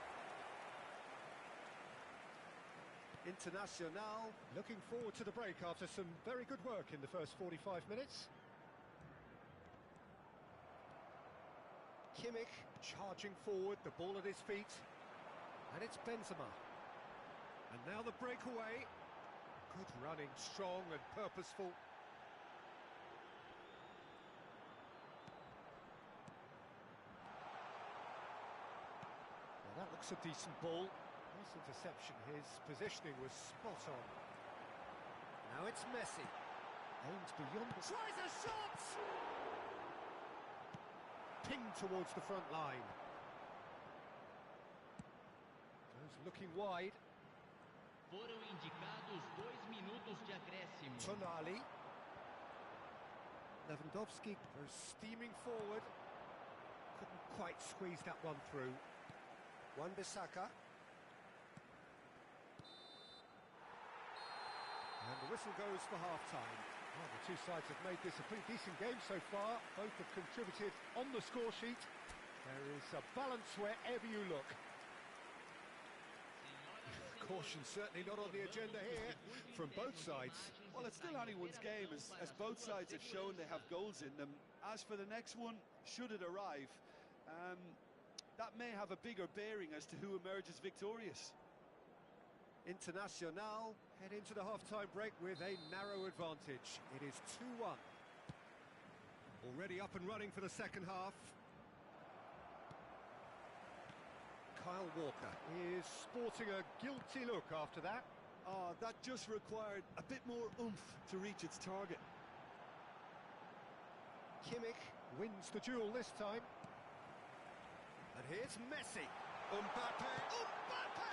Internacional looking forward to the break after some very good work in the first 45 minutes. Kimmich charging forward, the ball at his feet. And it's Benzema. And now the breakaway. Good running, strong and purposeful. Well, that looks a decent ball. Nice interception. His positioning was spot on. Now it's Messi. Aims beyond. Tries a shot! Pinged towards the front line. Goes looking wide. Foram indicados 2 minutos de acréscimo. Tonali. Lewandowski goes steaming forward. Couldn't quite squeeze that one through. Wan-Bissaka. And the whistle goes for half-time. Well, the two sides have made this a pretty decent game so far. Both have contributed on the score sheet. There is a balance wherever you look. Caution certainly not on the agenda here from both sides. Well, it's still anyone's game, as both sides have shown they have goals in them. As for the next one, should it arrive, that may have a bigger bearing as to who emerges victorious. Internacional head into the half-time break with a narrow advantage. It is 2-1. Already up and running for the second half. Kyle Walker is sporting a guilty look after that. Oh, that just required a bit more oomph to reach its target. Kimmich wins the duel this time. And here's Messi. Mbappe. Mbappe!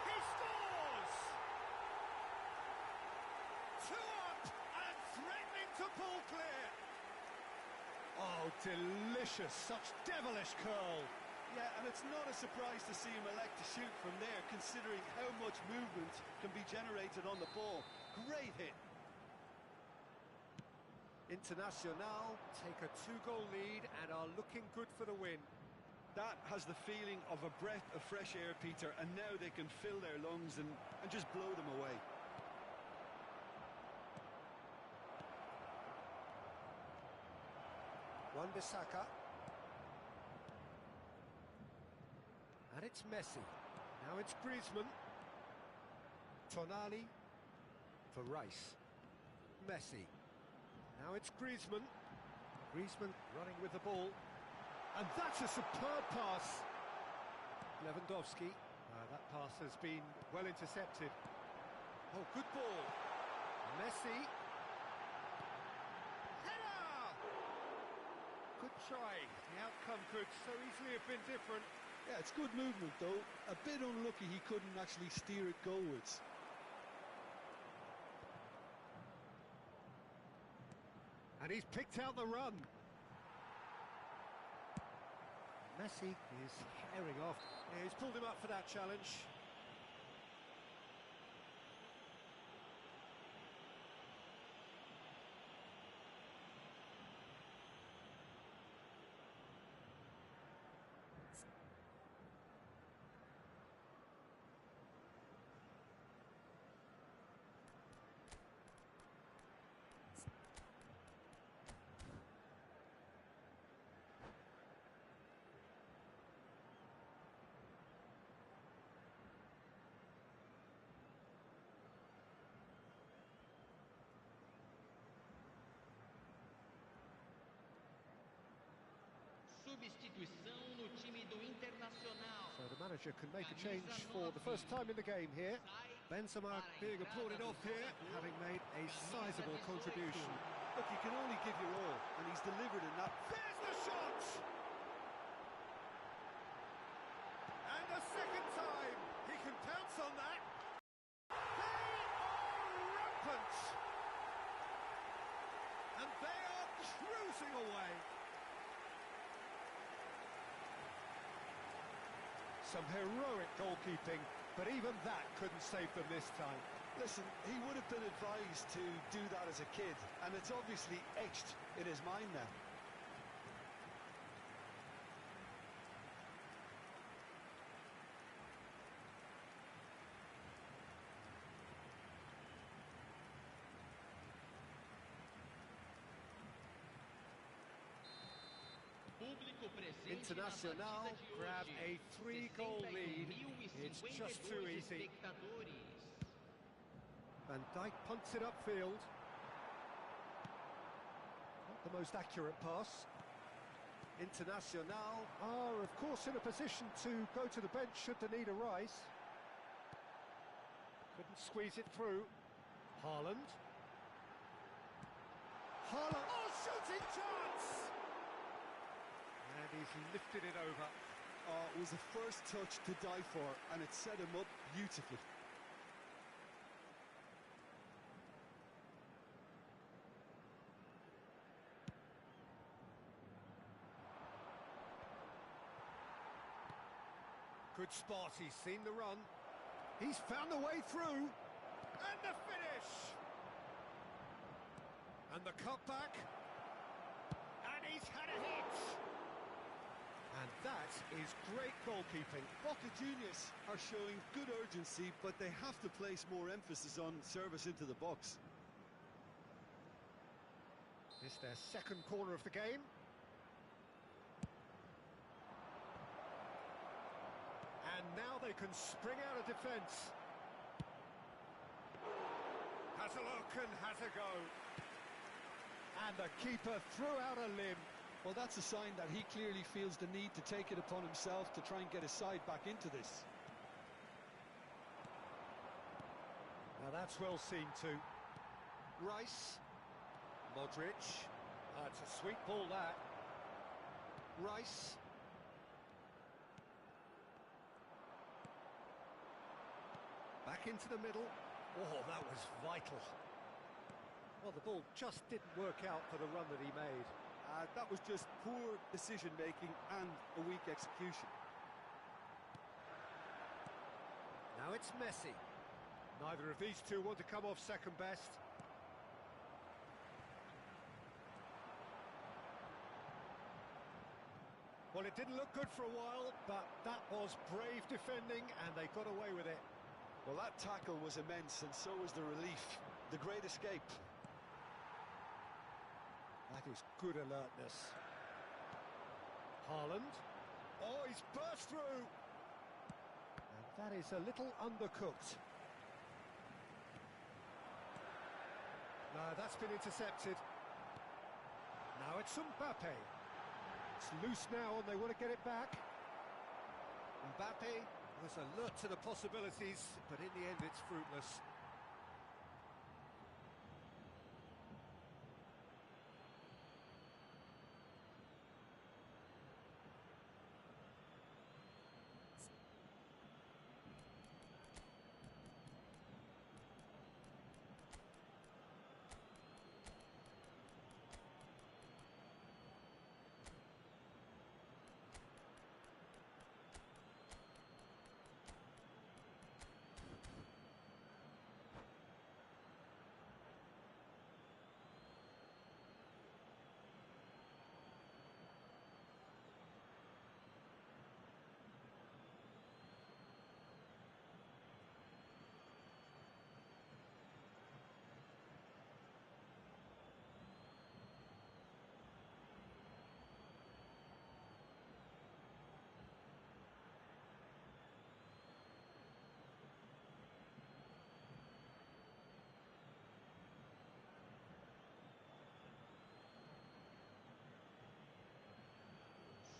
He scores! 2 up and threatening to pull clear. Oh, delicious. Such devilish curl. Yeah, and it's not a surprise to see him elect to shoot from there, considering how much movement can be generated on the ball. Great hit. Internacional take a 2-goal lead and are looking good for the win. That has the feeling of a breath of fresh air, Peter, and now they can fill their lungs and just blow them away. Wan-Bissaka. And it's Messi. Now it's Griezmann. Tonali for Rice. Messi. Now it's Griezmann. Griezmann running with the ball. And that's a superb pass. Lewandowski. That pass has been well intercepted. Oh, good ball. Messi. Header! Good try. The outcome could so easily have been different. Yeah, it's good movement, though. A bit unlucky he couldn't actually steer it goalwards. And he's picked out the run. Messi is herring off. Yeah, he's pulled him up for that challenge. do Internacional. So the manager can make a change for the first time in the game here. Benzema being applauded off here, having made a sizable contribution. Look, you can only give your all, and he's delivered in that. There's the shot! And a second time, he can pounce on that. They are rampant! And they are cruising away. Some heroic goalkeeping, but even that couldn't save them this time. Listen, he would have been advised to do that as a kid, and it's obviously etched in his mind now. Internacional grab a 3-goal lead. It's just too easy. Van Dijk punts it upfield. Not the most accurate pass. Internacional are, of course, in a position to go to the bench should the need arise. Couldn't squeeze it through. Haaland. Haaland. Oh, shooting chance! And he's lifted it over. Oh, it was the first touch to die for, and it set him up beautifully. Good spot, he's seen the run. He's found the way through. And the finish! And the cutback. And he's had a hit! And that is great goalkeeping. Boca Juniors are showing good urgency, but they have to place more emphasis on service into the box. It's their second corner of the game. And now they can spring out of defence. Has a look and has a go. And the keeper threw out a limb. Well, that's a sign that he clearly feels the need to take it upon himself to try and get his side back into this. Now that's well seen too. Rice. Modric. It's a sweet ball, that. Rice. Back into the middle. Oh, that was vital. Well, the ball just didn't work out for the run that he made. That was just poor decision-making and a weak execution. Now it's Messi. Neither of these two want to come off second best. Well, it didn't look good for a while, but that was brave defending, and they got away with it. Well, that tackle was immense, and so was the relief. The great escape. That is good alertness. Haaland. Oh, he's burst through. And that is a little undercooked. No, that's been intercepted. Now it's Mbappe. It's loose now and they want to get it back. Mbappe was alert to the possibilities, but in the end it's fruitless.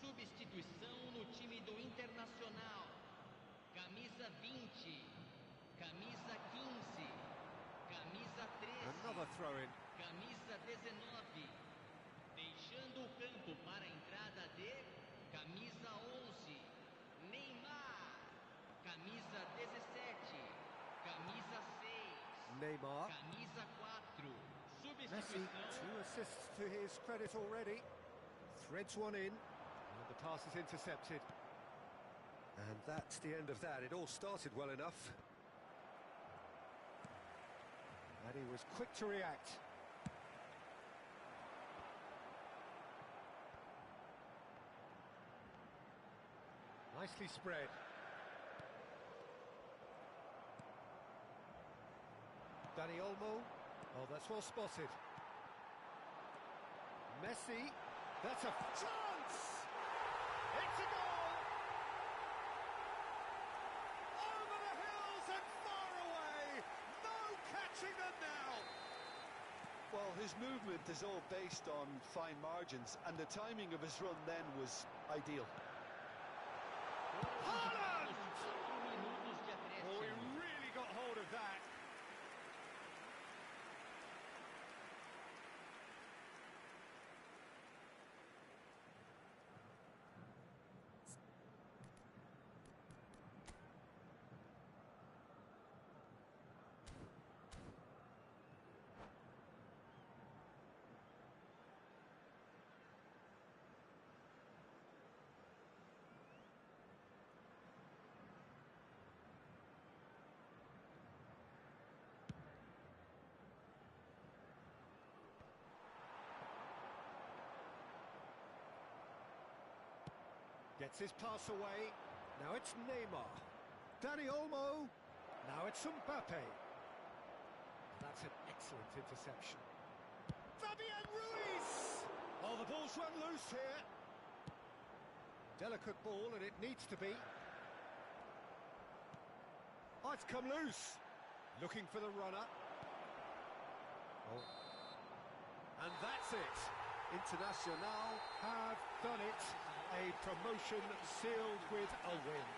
Substituição no time do throw-in. Camisa 19. Deixando o campo para a entrada de camisa 11. Neymar. Camisa 17. Camisa 6. Neymar. Camisa 4. Messi, Substituição. 2 assists to his credit already. Threads one in, and the pass is intercepted. And that's the end of that. It all started well enough. And he was quick to react. Nicely spread. Dani Olmo. Oh, that's well spotted. Messi. That's a chance! It's a goal! Over the hills and far away! No catching them now! Well, his movement is all based on fine margins, and the timing of his run then was ideal. Haaland! 4 minutos de Oh, he acréscimo. really got hold of that. Gets his pass away. Now it's Neymar. Dani Olmo. Now it's Mbappe. That's an excellent interception. Fabian Ruiz! Oh, the ball's run loose here. Delicate ball, and it needs to be. Oh, it's come loose. Looking for the runner. Oh. And that's it. Internacional have done it. A promotion sealed with a win.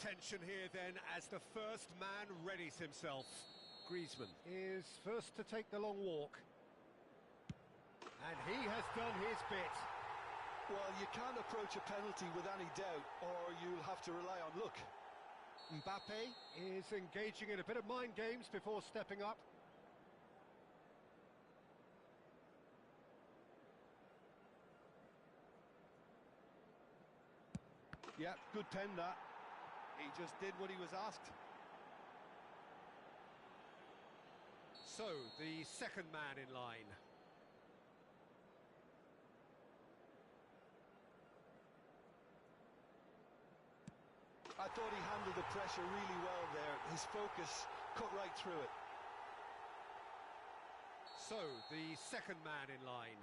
tension here then as the first man readies himself. Griezmann is first to take the long walk. And he has done his bit. Well, you can't approach a penalty with any doubt, or you'll have to rely on luck. Mbappe is engaging in a bit of mind games before stepping up. Yeah, good pen that. He just did what he was asked. So, the second man in line. I thought he handled the pressure really well there. His focus cut right through it. So, the second man in line.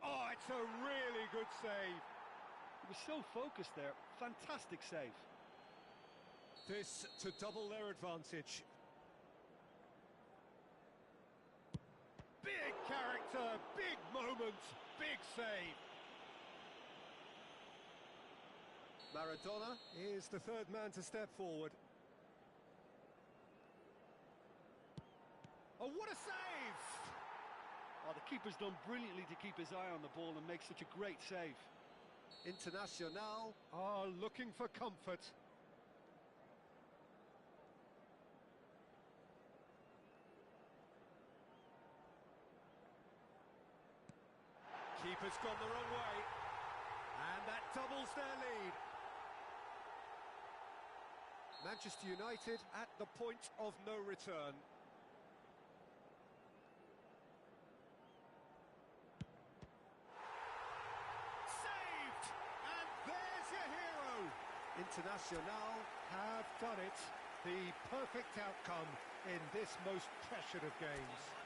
Oh, it's a really good save. He was so focused there. Fantastic save. This to double their advantage. Big character, big moment, big save. Maradona is the third man to step forward. Oh, what a save! Oh, the keeper's done brilliantly to keep his eye on the ball and make such a great save. Internacional are looking for comfort. Keeper's gone the wrong way, and that doubles their lead. Manchester United at the point of no return. Saved! And there's your hero! Internacional have done it. The perfect outcome in this most pressured of games.